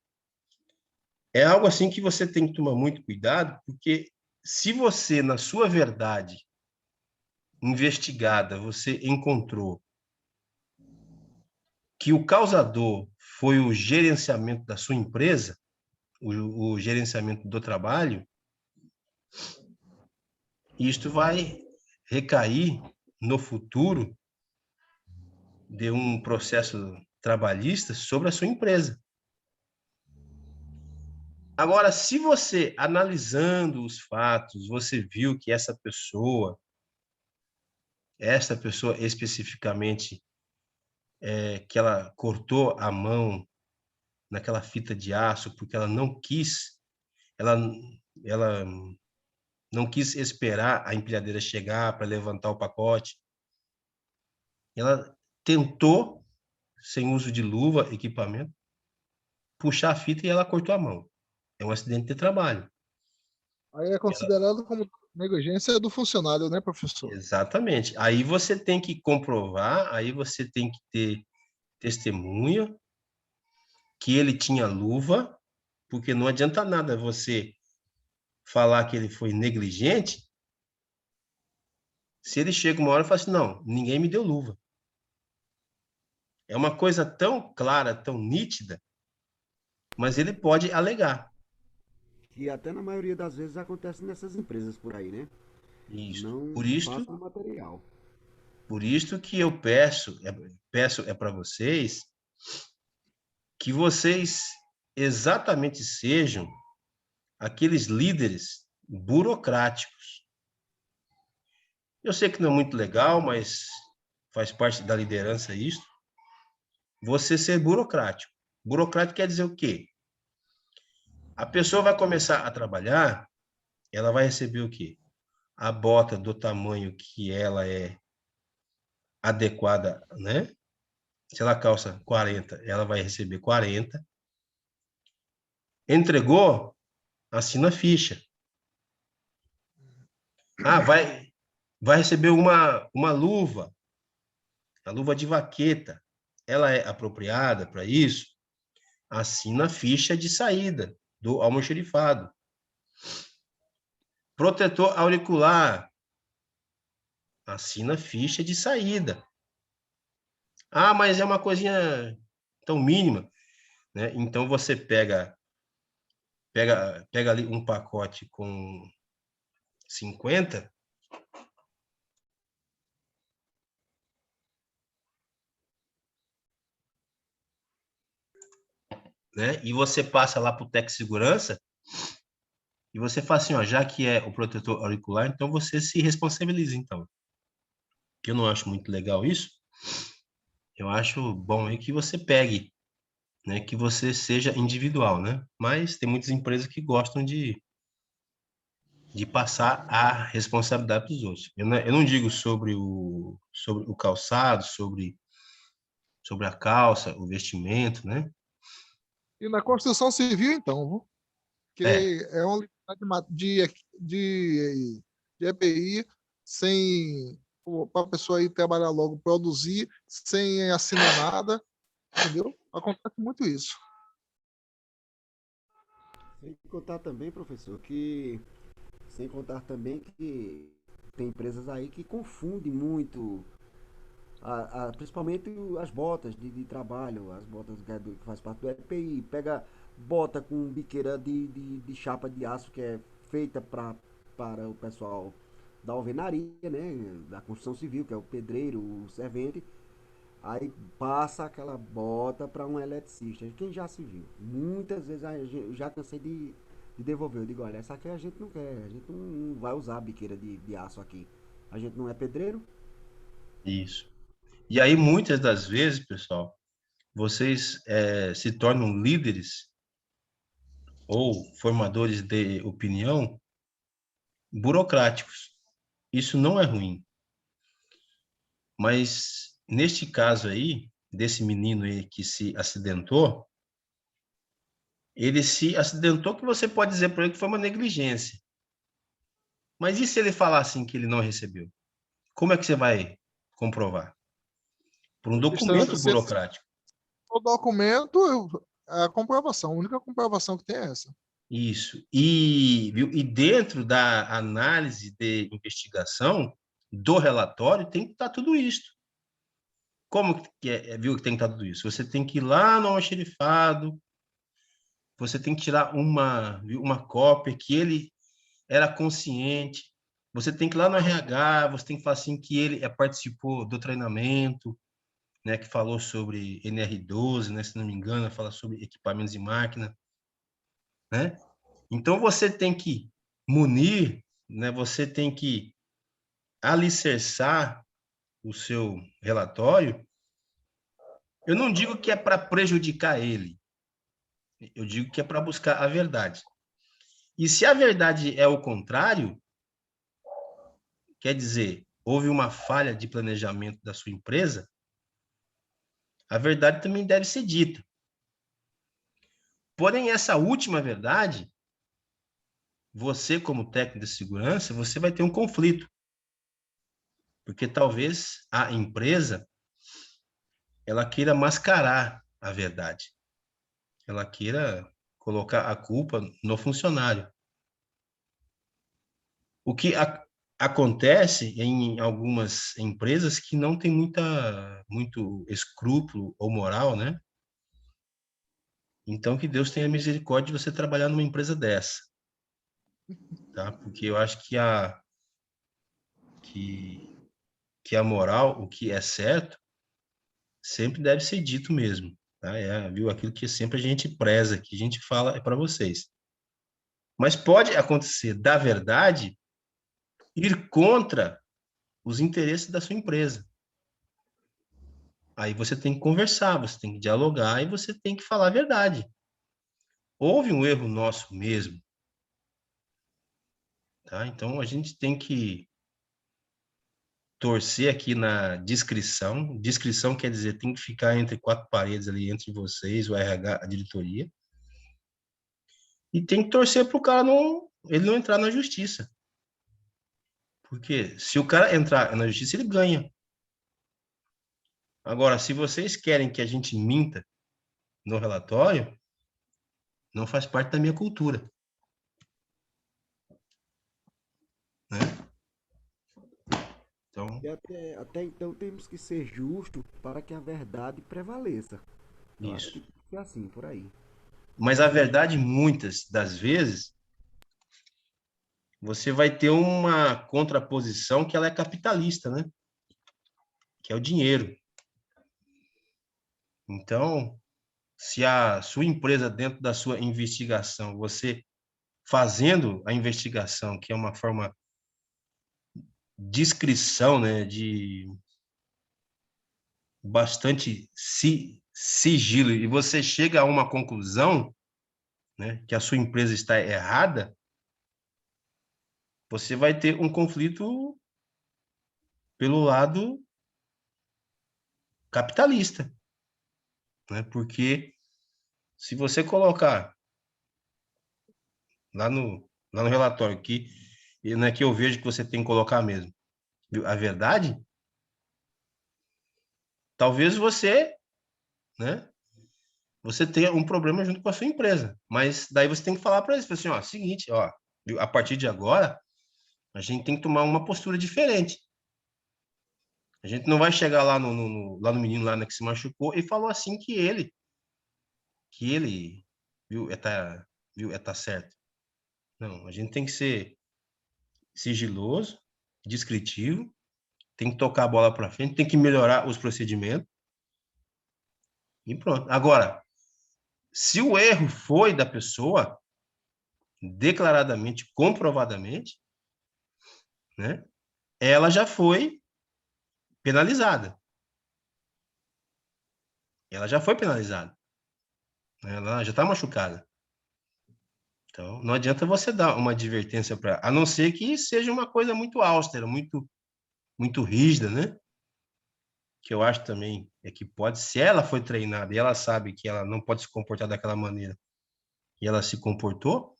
É algo assim que você tem que tomar muito cuidado, porque se você, na sua verdade investigada, você encontrou que o causador foi o gerenciamento da sua empresa, o gerenciamento do trabalho, isto vai recair no futuro de um processo trabalhista sobre a sua empresa. Agora, se você, analisando os fatos, você viu que essa pessoa especificamente, que ela cortou a mão naquela fita de aço porque ela, ela não quis esperar a empilhadeira chegar para levantar o pacote. Ela tentou, sem uso de luva, equipamento, puxar a fita e ela cortou a mão. É um acidente de trabalho. Aí é considerado como negligência do funcionário, né, professor? Exatamente. Aí você tem que comprovar, aí você tem que ter testemunha que ele tinha luva, porque não adianta nada você falar que ele foi negligente, se ele chega uma hora e fala assim, não, ninguém me deu luva. É uma coisa tão clara, tão nítida, mas ele pode alegar. Que até na maioria das vezes acontece nessas empresas por aí, né? Isso. Não passa o material. Por isto que eu peço para vocês que vocês exatamente sejam aqueles líderes burocráticos. Eu sei que não é muito legal, mas faz parte da liderança isso. Você ser burocrático. Burocrático quer dizer o quê? A pessoa vai começar a trabalhar, ela vai receber o quê? A bota do tamanho que ela é adequada, né? Se ela calça 40, ela vai receber 40. Entregou, assina a ficha. Ah, vai receber uma luva, a luva de vaqueta. Ela é apropriada para isso? Assina a ficha de saída do almoxerifado. Protetor auricular. Assina a ficha de saída. Ah, mas é uma coisinha tão mínima, né? Então você pega ali um pacote com 50, né? E você passa lá para o Tec Segurança e você fala assim, ó, já que é o protetor auricular, então você se responsabiliza, então. Eu não acho muito legal isso. Eu acho bom aí que você pegue né, que você seja individual, né? Mas tem muitas empresas que gostam de passar a responsabilidade para os outros. Eu não digo sobre o calçado, sobre a calça, o vestimento, né? E na construção civil, então, viu? É, Que é uma liberdade de EPI sem para a pessoa ir trabalhar logo, produzir, sem assinar nada, entendeu? Acontece muito isso. Sem contar também, professor, que sem contar também que tem empresas aí que confundem muito, principalmente as botas de trabalho, as botas que faz parte do EPI, pega bota com biqueira de chapa de aço que é feita para o pessoal da alvenaria, né, da construção civil, que é o pedreiro, o servente, aí passa aquela bota para um eletricista. Quem já se viu? Muitas vezes eu já cansei de devolver. Eu digo, olha, essa aqui a gente não quer, a gente não vai usar a biqueira de aço aqui. A gente não é pedreiro. isso. E aí, muitas das vezes, pessoal, vocês se tornam líderes ou formadores de opinião burocráticos. Isso não é ruim. Mas, neste caso aí, desse menino aí que se acidentou, ele se acidentou que você pode dizer para ele que foi uma negligência. Mas e se ele falar assim que ele não recebeu? Como é que você vai comprovar? Por um documento Se burocrático. o documento, a comprovação, a única comprovação que tem é essa. Isso. E dentro da análise de investigação do relatório tem que estar tudo isso. Como que viu que tem que estar tudo isso? Você tem que ir lá no almoxerifado, você tem que tirar uma cópia que ele era consciente, você tem que ir lá no RH, você tem que falar assim que ele participou do treinamento, né, que falou sobre NR12, né, se não me engano, fala sobre equipamentos e máquina, né? Então você tem que munir, né, você tem que alicerçar o seu relatório. Eu não digo que é para prejudicar ele, eu digo que é para buscar a verdade. E se a verdade é o contrário, quer dizer, houve uma falha de planejamento da sua empresa, a verdade também deve ser dita. Porém, essa última verdade, você como técnico de segurança, você vai ter um conflito, porque talvez a empresa ela queira mascarar a verdade, ela queira colocar a culpa no funcionário. O que acontece em algumas empresas que não tem muito escrúpulo ou moral, né? Então, que Deus tenha misericórdia de você trabalhar numa empresa dessa, tá? Porque eu acho que, que a moral, o que é certo, sempre deve ser dito mesmo, tá? Viu? Aquilo que sempre a gente preza, que a gente fala é para vocês. Mas pode acontecer, da verdade, ir contra os interesses da sua empresa. Aí você tem que conversar, você tem que dialogar e você tem que falar a verdade. Houve um erro nosso mesmo, tá? Então a gente tem que torcer aqui na discrição. Discrição quer dizer tem que ficar entre quatro paredes ali entre vocês, o RH, a diretoria. E tem que torcer para o cara ele não entrar na justiça. Porque se o cara entrar na justiça, ele ganha. Agora, se vocês querem que a gente minta no relatório, não faz parte da minha cultura, né? Então, E até então temos que ser justos para que a verdade prevaleça. Eu acho isso. que tem que ser assim, por aí. Mas a verdade, muitas das vezes, você vai ter uma contraposição que ela é capitalista, né? Que é o dinheiro. Então, se a sua empresa, dentro da sua investigação, você fazendo a investigação, que é uma forma de inscrição, né, de bastante sigilo e você chega a uma conclusão, né, que a sua empresa está errada, você vai ter um conflito pelo lado capitalista, né? Porque se você colocar lá no relatório que, né, que eu vejo que você tem que colocar mesmo, viu, a verdade, talvez você, né, você tenha um problema junto com a sua empresa, mas daí você tem que falar para eles, assim, ó, seguinte, ó, viu, a partir de agora, a gente tem que tomar uma postura diferente. A gente não vai chegar lá lá no menino lá, né, que se machucou e falou assim que ele, viu, tá certo. Não, a gente tem que ser sigiloso, descritivo, tem que tocar a bola para frente, tem que melhorar os procedimentos e pronto. Agora, se o erro foi da pessoa, declaradamente, comprovadamente, né, ela já foi penalizada. Ela já foi penalizada. Ela já está machucada. Então, não adianta você dar uma advertência para, a não ser que seja uma coisa muito austera, muito rígida, né? Que eu acho também é que pode, se ela foi treinada e ela sabe que ela não pode se comportar daquela maneira e ela se comportou,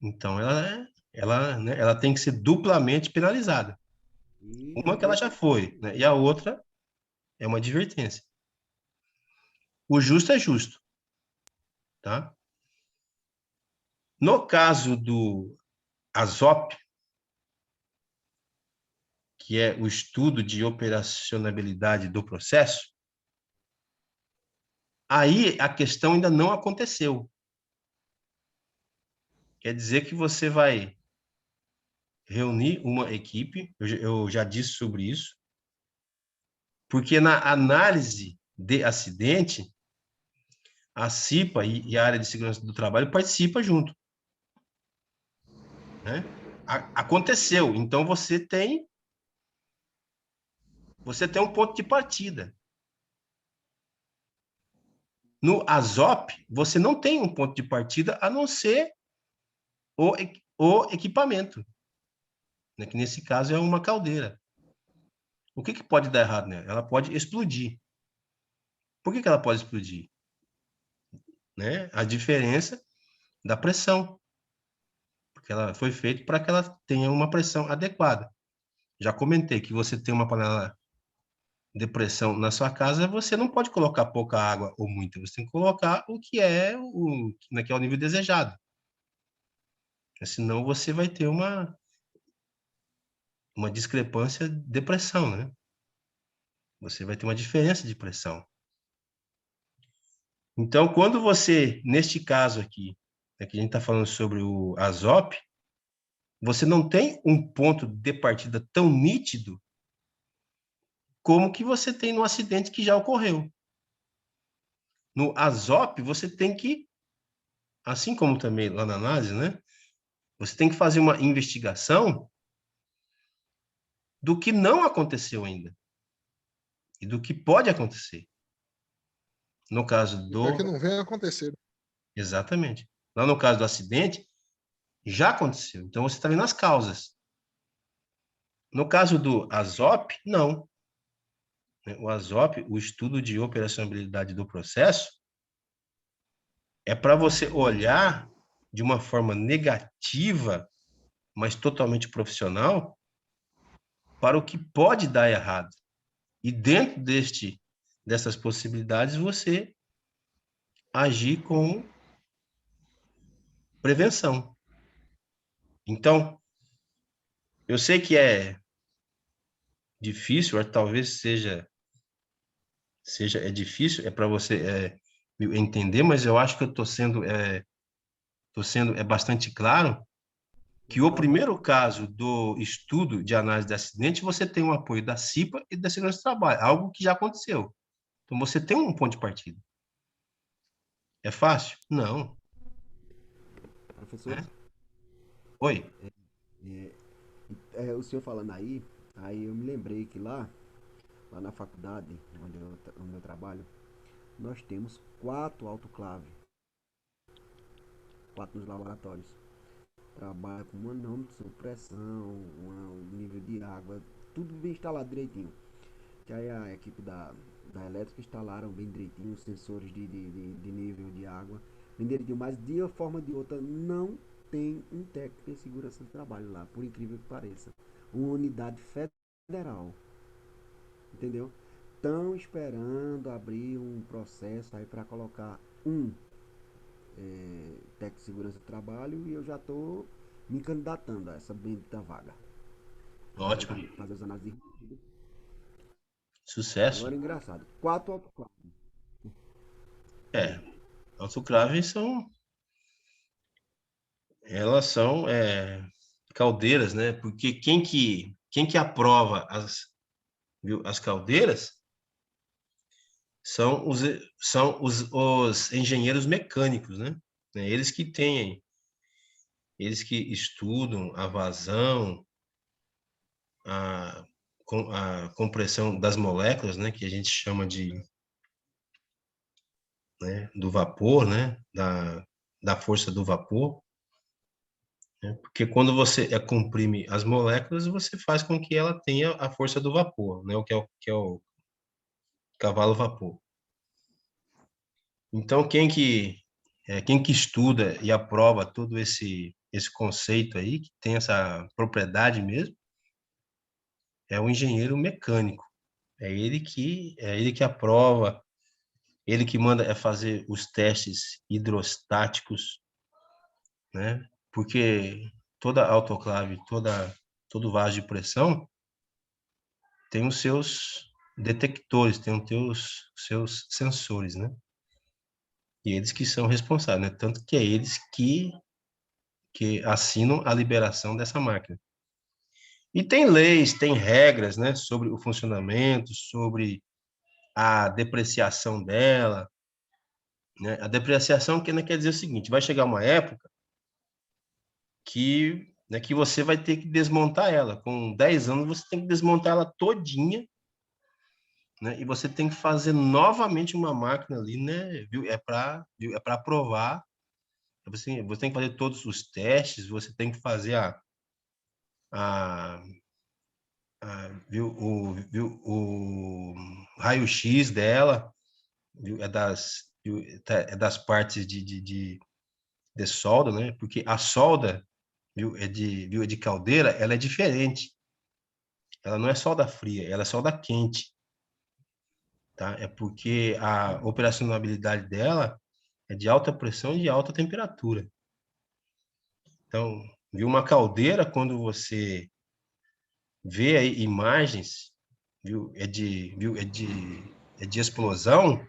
então né, ela tem que ser duplamente penalizada. E Uma que ela já respeito. foi, né? E a outra é uma advertência. O justo é justo, tá? No caso do ASOP, que é o estudo de operacionalidade do processo, aí a questão ainda não aconteceu. Quer dizer que você vai reunir uma equipe, eu já disse sobre isso, porque na análise de acidente, a CIPA e a área de segurança do trabalho participa junto, né? Aconteceu, então você tem um ponto de partida. No ASOP, você não tem um ponto de partida a não ser o, o equipamento, né? Que nesse caso é uma caldeira. O que pode dar errado nela? Ela pode explodir. Por que ela pode explodir? Né? A diferença da pressão, porque ela foi feita para que ela tenha uma pressão adequada. Já comentei que você tem uma panela de pressão na sua casa, você não pode colocar pouca água ou muita, você tem que colocar o que é que é o nível desejado. Senão você vai ter uma discrepância de pressão, né? Você vai ter uma diferença de pressão. Então, quando você, neste caso aqui, que a gente está falando sobre o ASOP, você não tem um ponto de partida tão nítido como que você tem no acidente que já ocorreu. No ASOP, você tem que, assim como também lá na análise, né? Você tem que fazer uma investigação do que não aconteceu ainda e do que pode acontecer. No caso E para que do... não venha acontecer. Exatamente. Lá no caso do acidente, já aconteceu. Então, você está vendo as causas. No caso do ASOP, não. O ASOP, o estudo de operacionalidade do processo, é para você olhar de uma forma negativa, mas totalmente profissional, para o que pode dar errado. E dentro dessas possibilidades, você agir com prevenção. Então, eu sei que é difícil, talvez é difícil, é para você entender, mas eu acho que eu tô sendo bastante claro que o primeiro caso do estudo de análise de acidente, você tem o apoio da CIPA e da Segurança do Trabalho, algo que já aconteceu. Então, você tem um ponto de partida. É fácil? Não. Professor, Né? Oi. o senhor falando aí eu me lembrei que lá na faculdade, onde eu trabalho, nós temos 4 autoclaves, 4 nos laboratórios. Trabalha com manômetro, pressão, um nível de água, tudo bem instalado direitinho. Que aí a equipe da elétrica instalaram bem direitinho os sensores de nível de água, bem direitinho, mas de uma forma ou de outra não tem um técnico em segurança do trabalho lá, por incrível que pareça. Uma unidade federal, entendeu? Estão esperando abrir um processo aí para colocar um técnico de segurança do trabalho e eu já estou me candidatando a essa bendita vaga. Ótimo. Fazer as análises de... Sucesso. Agora engraçado, 4 autoclaves. Autoclaves elas são caldeiras, né? Porque quem que aprova as caldeiras são os engenheiros mecânicos, né? Eles que estudam a vazão, a compressão das moléculas, né? Que a gente chama do vapor, né? Da força do vapor. Porque quando você comprime as moléculas, você faz com que ela tenha a força do vapor, né? Que é o cavalo vapor. Então, quem que estuda e aprova todo esse conceito aí, que tem essa propriedade mesmo, é o engenheiro mecânico. É ele que aprova, ele que manda fazer os testes hidrostáticos, né? Porque toda autoclave, todo vaso de pressão tem os seus detectores, tem os seus sensores, né? E eles que são responsáveis, né? Tanto que é eles que assinam a liberação dessa máquina. E tem leis, tem regras, né? Sobre o funcionamento, sobre a depreciação dela, né? A depreciação quer dizer o seguinte, vai chegar uma época que você vai ter que desmontar ela. Com 10 anos, você tem que desmontar ela todinha, né? E você tem que fazer novamente uma máquina ali, né? Viu? É para aprovar. Você tem que fazer todos os testes, você tem que fazer o raio-x dela, viu? É das partes de solda, né? Porque a solda, viu? É de caldeira, ela é diferente. Ela não é solda fria, ela é solda quente, tá? É porque a operacionalidade dela é de alta pressão e de alta temperatura. Então, viu, uma caldeira, quando você vê aí imagens, viu, é de explosão,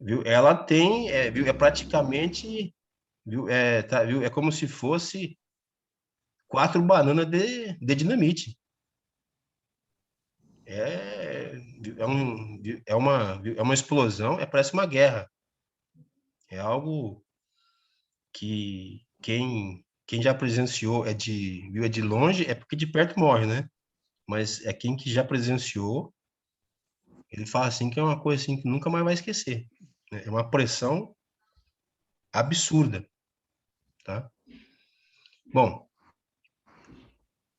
viu? Ela tem, viu, é praticamente, viu, é como se fosse 4 bananas de dinamite. É uma explosão, parece uma guerra. É algo que quem já presenciou viu, é de longe, é porque de perto morre, né? Mas é quem que já presenciou, ele fala assim que é uma coisa assim que nunca mais vai esquecer, né? É uma pressão absurda, tá? Bom,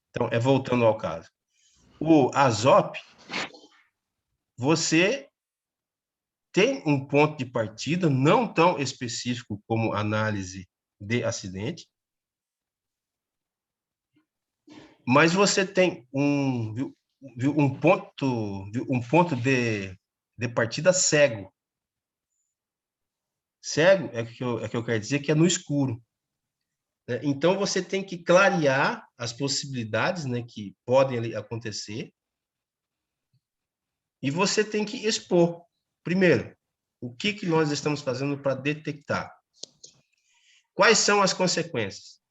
então, voltando ao caso. O ASOP, você tem um ponto de partida não tão específico como análise de acidente, mas você tem um ponto de partida cego. Cego é que eu quero dizer que é no escuro, né? Então, você tem que clarear as possibilidades, né, que podem ali acontecer, e você tem que expor, primeiro, o que nós estamos fazendo para detectar. Quais são as consequências?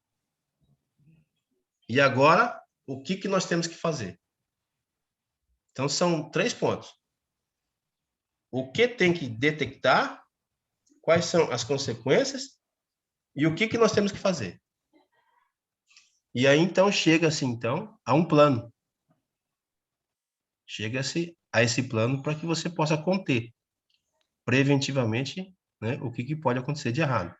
E agora, o que nós temos que fazer? Então, são 3 pontos. O que tem que detectar, quais são as consequências e o que nós temos que fazer. E aí, então, chega-se, então, a um plano. Chega-se a esse plano para que você possa conter. preventivamente, né, o que pode acontecer de errado.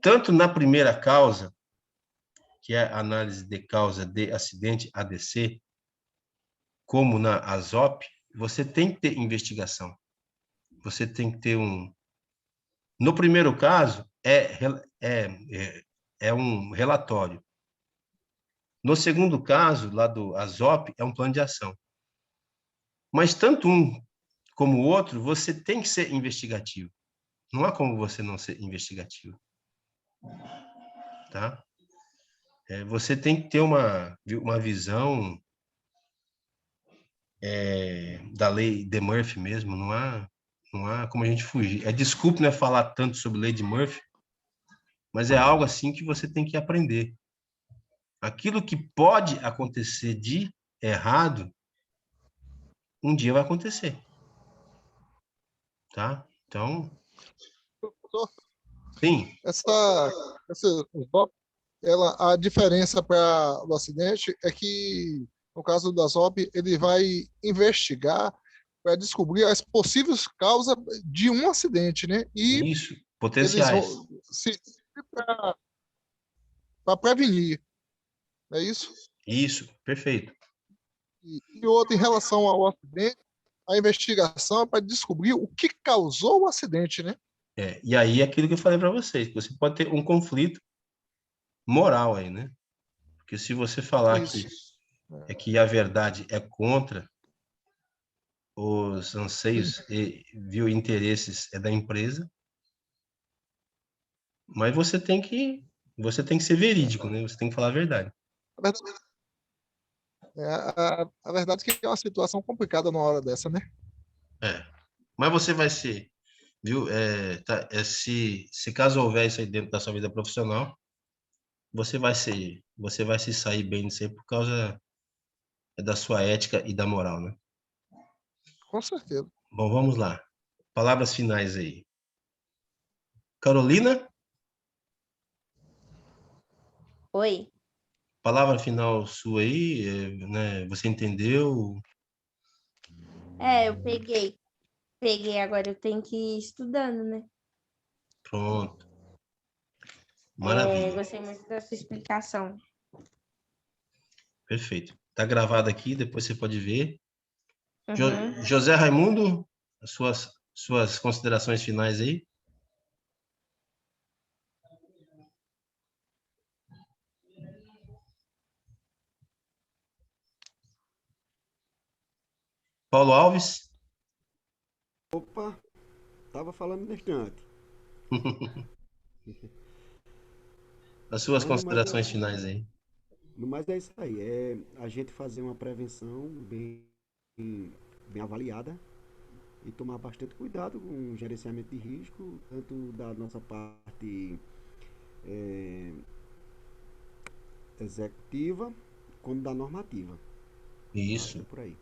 Tanto na primeira causa, que é a análise de causa de acidente, ADC, como na ASOP, você tem que ter investigação. Você tem que ter um... No primeiro caso, é um relatório. No segundo caso, lá do ASOP, é um plano de ação. Mas tanto um como o outro, você tem que ser investigativo. Não há como você não ser investigativo. Tá? Você tem que ter uma visão da lei de Murphy mesmo. Não há como a gente fugir. Desculpe, né, falar tanto sobre lei de Murphy, mas é algo assim que você tem que aprender. Aquilo que pode acontecer de errado, um dia vai acontecer. Tá? Então, Professor, sim, essa ZOP, a diferença para o acidente é que, no caso da ZOP, ele vai investigar para descobrir as possíveis causas de um acidente, né? E isso, eles potenciais. vão se para prevenir, é isso? Isso, perfeito. E outro, em relação ao acidente, a investigação é para descobrir o que causou o acidente, né? E aí, aquilo que eu falei para vocês, que você pode ter um conflito moral aí, né? Porque se você falar Isso. que a verdade é contra os anseios e interesses da empresa, mas você tem que ser verídico, né? Você tem que falar a verdade. A verdade, a verdade é que é uma situação complicada numa hora dessa, né? Mas você vai ser, viu? Se caso houver isso aí dentro da sua vida profissional, você vai se sair bem disso aí por causa da sua ética e da moral, né? Com certeza. Bom, vamos lá. Palavras finais aí. Carolina, Oi. palavra final sua aí, né? Você entendeu? Eu peguei. Peguei, agora eu tenho que ir estudando, né? Pronto. Maravilha. Gostei muito da sua explicação. Perfeito. Tá gravado aqui, depois você pode ver. Uhum. José Raimundo, as suas considerações finais aí. Paulo Alves, Opa, tava falando distante. as suas Mas considerações finais aí. no mais é isso aí. É a gente fazer uma prevenção bem avaliada e tomar bastante cuidado com o gerenciamento de risco, tanto da nossa parte é, executiva como da normativa. Acho que Isso, é por aí.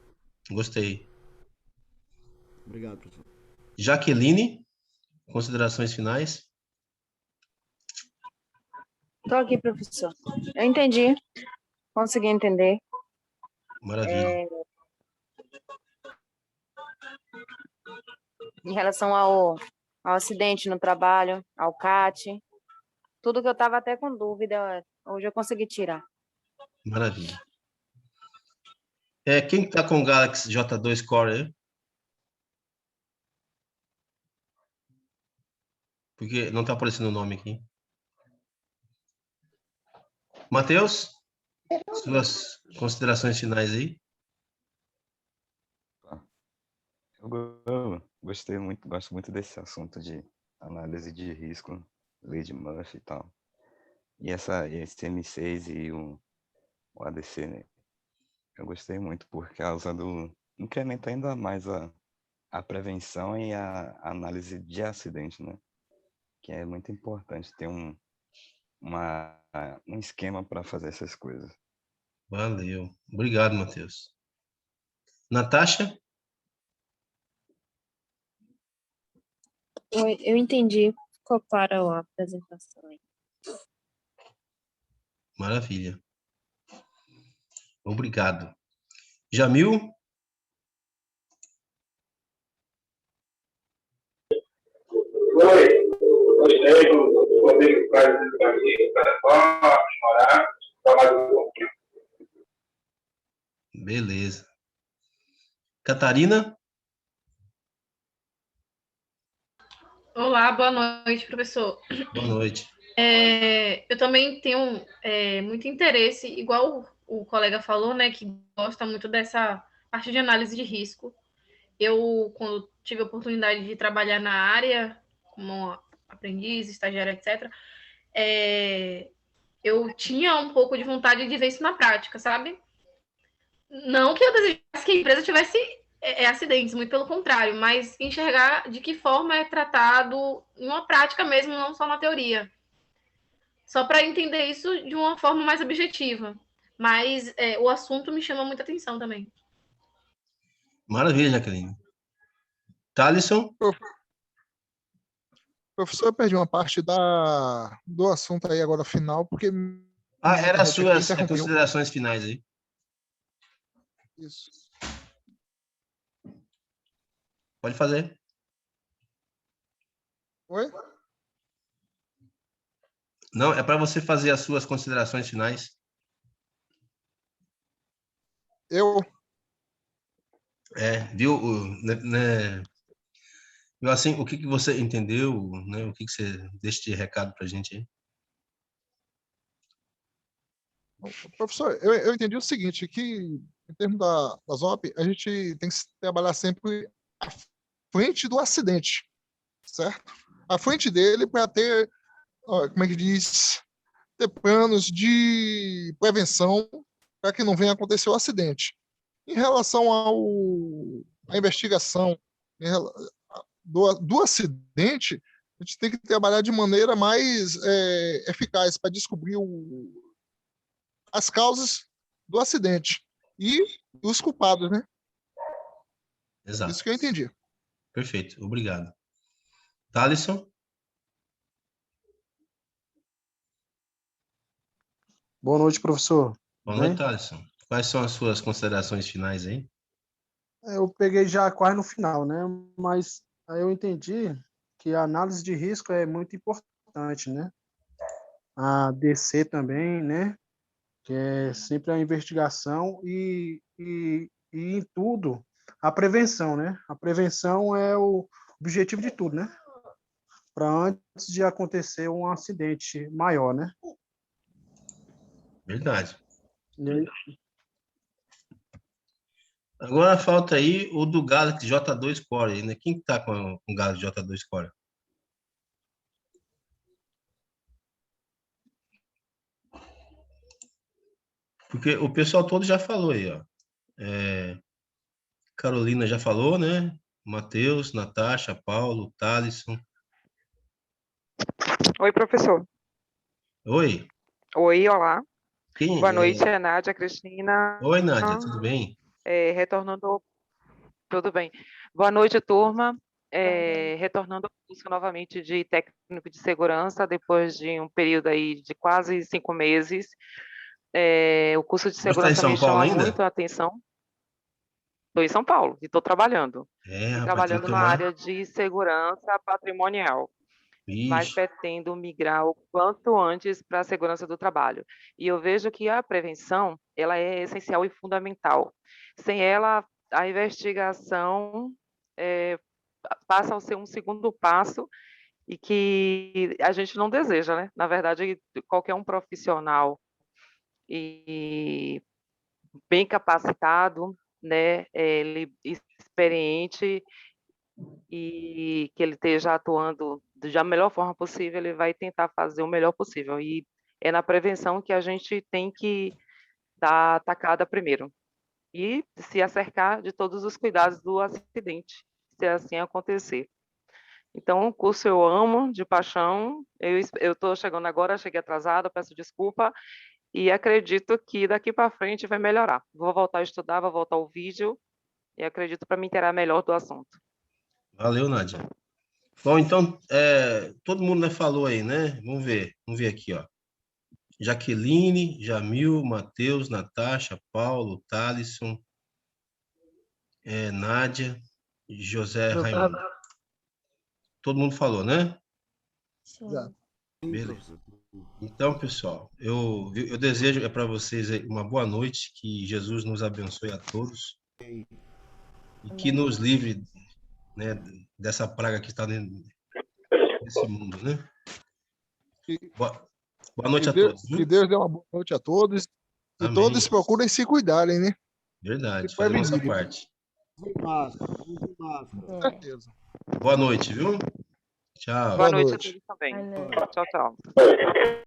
gostei. Obrigado, professor. Jaqueline, considerações finais. Estou aqui, professor. Eu entendi, consegui entender. Maravilha. Em relação ao acidente no trabalho, ao CAT, tudo que eu estava até com dúvida, hoje eu consegui tirar. Maravilha. Quem está com o Galaxy J2 Core aí? Porque não está aparecendo o nome aqui. Matheus, suas considerações finais aí. Tá. Gostei muito, gosto muito desse assunto de análise de risco, lei de Murphy e tal. E esse M6 e o ADC, né? Eu gostei muito porque a usando incrementa ainda mais a prevenção e a análise de acidente, né? Que é muito importante ter um esquema para fazer essas coisas. Valeu. Obrigado, Matheus. Natasha? Eu entendi. Ficou clara a apresentação aí. Maravilha. Obrigado. Jamil? Beleza. Catarina? Olá, boa noite, professor. Boa noite. Eu também tenho muito interesse, igual o colega falou, né, que gosta muito dessa parte de análise de risco. Eu, quando tive a oportunidade de trabalhar na área, como aprendiz, estagiário, etc., eu tinha um pouco de vontade de ver isso na prática, sabe? Não que eu desejasse que a empresa tivesse acidentes, muito pelo contrário, mas enxergar de que forma é tratado em uma prática mesmo, não só na teoria. Só para entender isso de uma forma mais objetiva. Mas o assunto me chama muita atenção também. Maravilha, Jaqueline. Thalisson? Professor, eu perdi uma parte do assunto aí agora final, porque Era as internet aqui suas interrompeu. considerações finais aí. Isso. Pode fazer. Oi? Não, é para você fazer as suas considerações finais. Eu? Viu, né, viu assim, o que você entendeu, né? O que você deixa de recado para a gente aí? Professor, eu entendi o seguinte, que em termos da ZOP, a gente tem que trabalhar sempre à frente do acidente, certo? À frente dele para ter, como é que diz, ter planos de prevenção para que não venha acontecer o acidente. Em relação à investigação do acidente, a gente tem que trabalhar de maneira mais eficaz para descobrir as causas do acidente e os culpados, né? Exato. Isso que eu entendi. Perfeito, obrigado. Thalisson? Boa noite, professor. Boa noite, Thalisson. Quais são as suas considerações finais aí? Eu peguei já quase no final, né? Mas aí eu entendi que a análise de risco é muito importante, né? A DC também, né? Que é sempre a investigação e em tudo a prevenção, né? A prevenção é o objetivo de tudo, né? Para antes de acontecer um acidente maior, né? Verdade. E aí, Agora falta aí o do Galaxy J2 Core, né? Quem tá com o Galaxy J2 Core? Porque o pessoal todo já falou aí, ó. Carolina já falou, né? Matheus, Natasha, Paulo, Thalisson. Oi, professor. Oi. Oi, olá. Quem Boa noite, é Nádia Cristina. Oi, Nádia, tudo bem? Retornando. Tudo bem. Boa noite, turma. Retornando ao curso novamente de técnico de segurança, depois de um período aí de quase 5 meses. O curso de Você está em segurança São me Paulo chama ainda? muito a atenção. Estou em São Paulo e estou trabalhando. E Rapaz, tem trabalhando que na tomar. área de segurança patrimonial. Mas Ixi, pretendo migrar o quanto antes para a segurança do trabalho. E eu vejo que a prevenção, ela é essencial e fundamental. Sem ela, a investigação passa a ser um segundo passo e que a gente não deseja, né? Na verdade, qualquer um profissional e bem capacitado, né, ele experiente e que ele esteja atuando da melhor forma possível, ele vai tentar fazer o melhor possível. E é na prevenção que a gente tem que dar atacada primeiro. E se acercar de todos os cuidados do acidente, se assim acontecer. Então, o curso eu amo, de paixão. Eu estou chegando agora, cheguei atrasada, peço desculpa. E acredito que daqui para frente vai melhorar. Vou voltar a estudar, vou voltar ao vídeo. E acredito para me inteirar melhor do assunto. valeu, Nádia. Bom, então, todo mundo, né, falou aí, né? Vamos ver aqui, ó. Jaqueline, Jamil, Matheus, Natasha, Paulo, Thalisson, Nádia, José Raimundo. Todo mundo falou, né? Sim. Exato. Beleza. Então, pessoal, eu desejo para vocês aí uma boa noite, que Jesus nos abençoe a todos e que nos livre, né, dessa praga que está nesse mundo, né? Boa noite a todos. Que Deus dê uma boa noite a todos. E Amém. todos procurem se cuidarem, né? Verdade, Se fazer nossa prevenirem. parte. Com certeza. Boa noite, viu? Tchau. Boa Boa noite a noite. todos também. Boa noite. Tchau, tchau.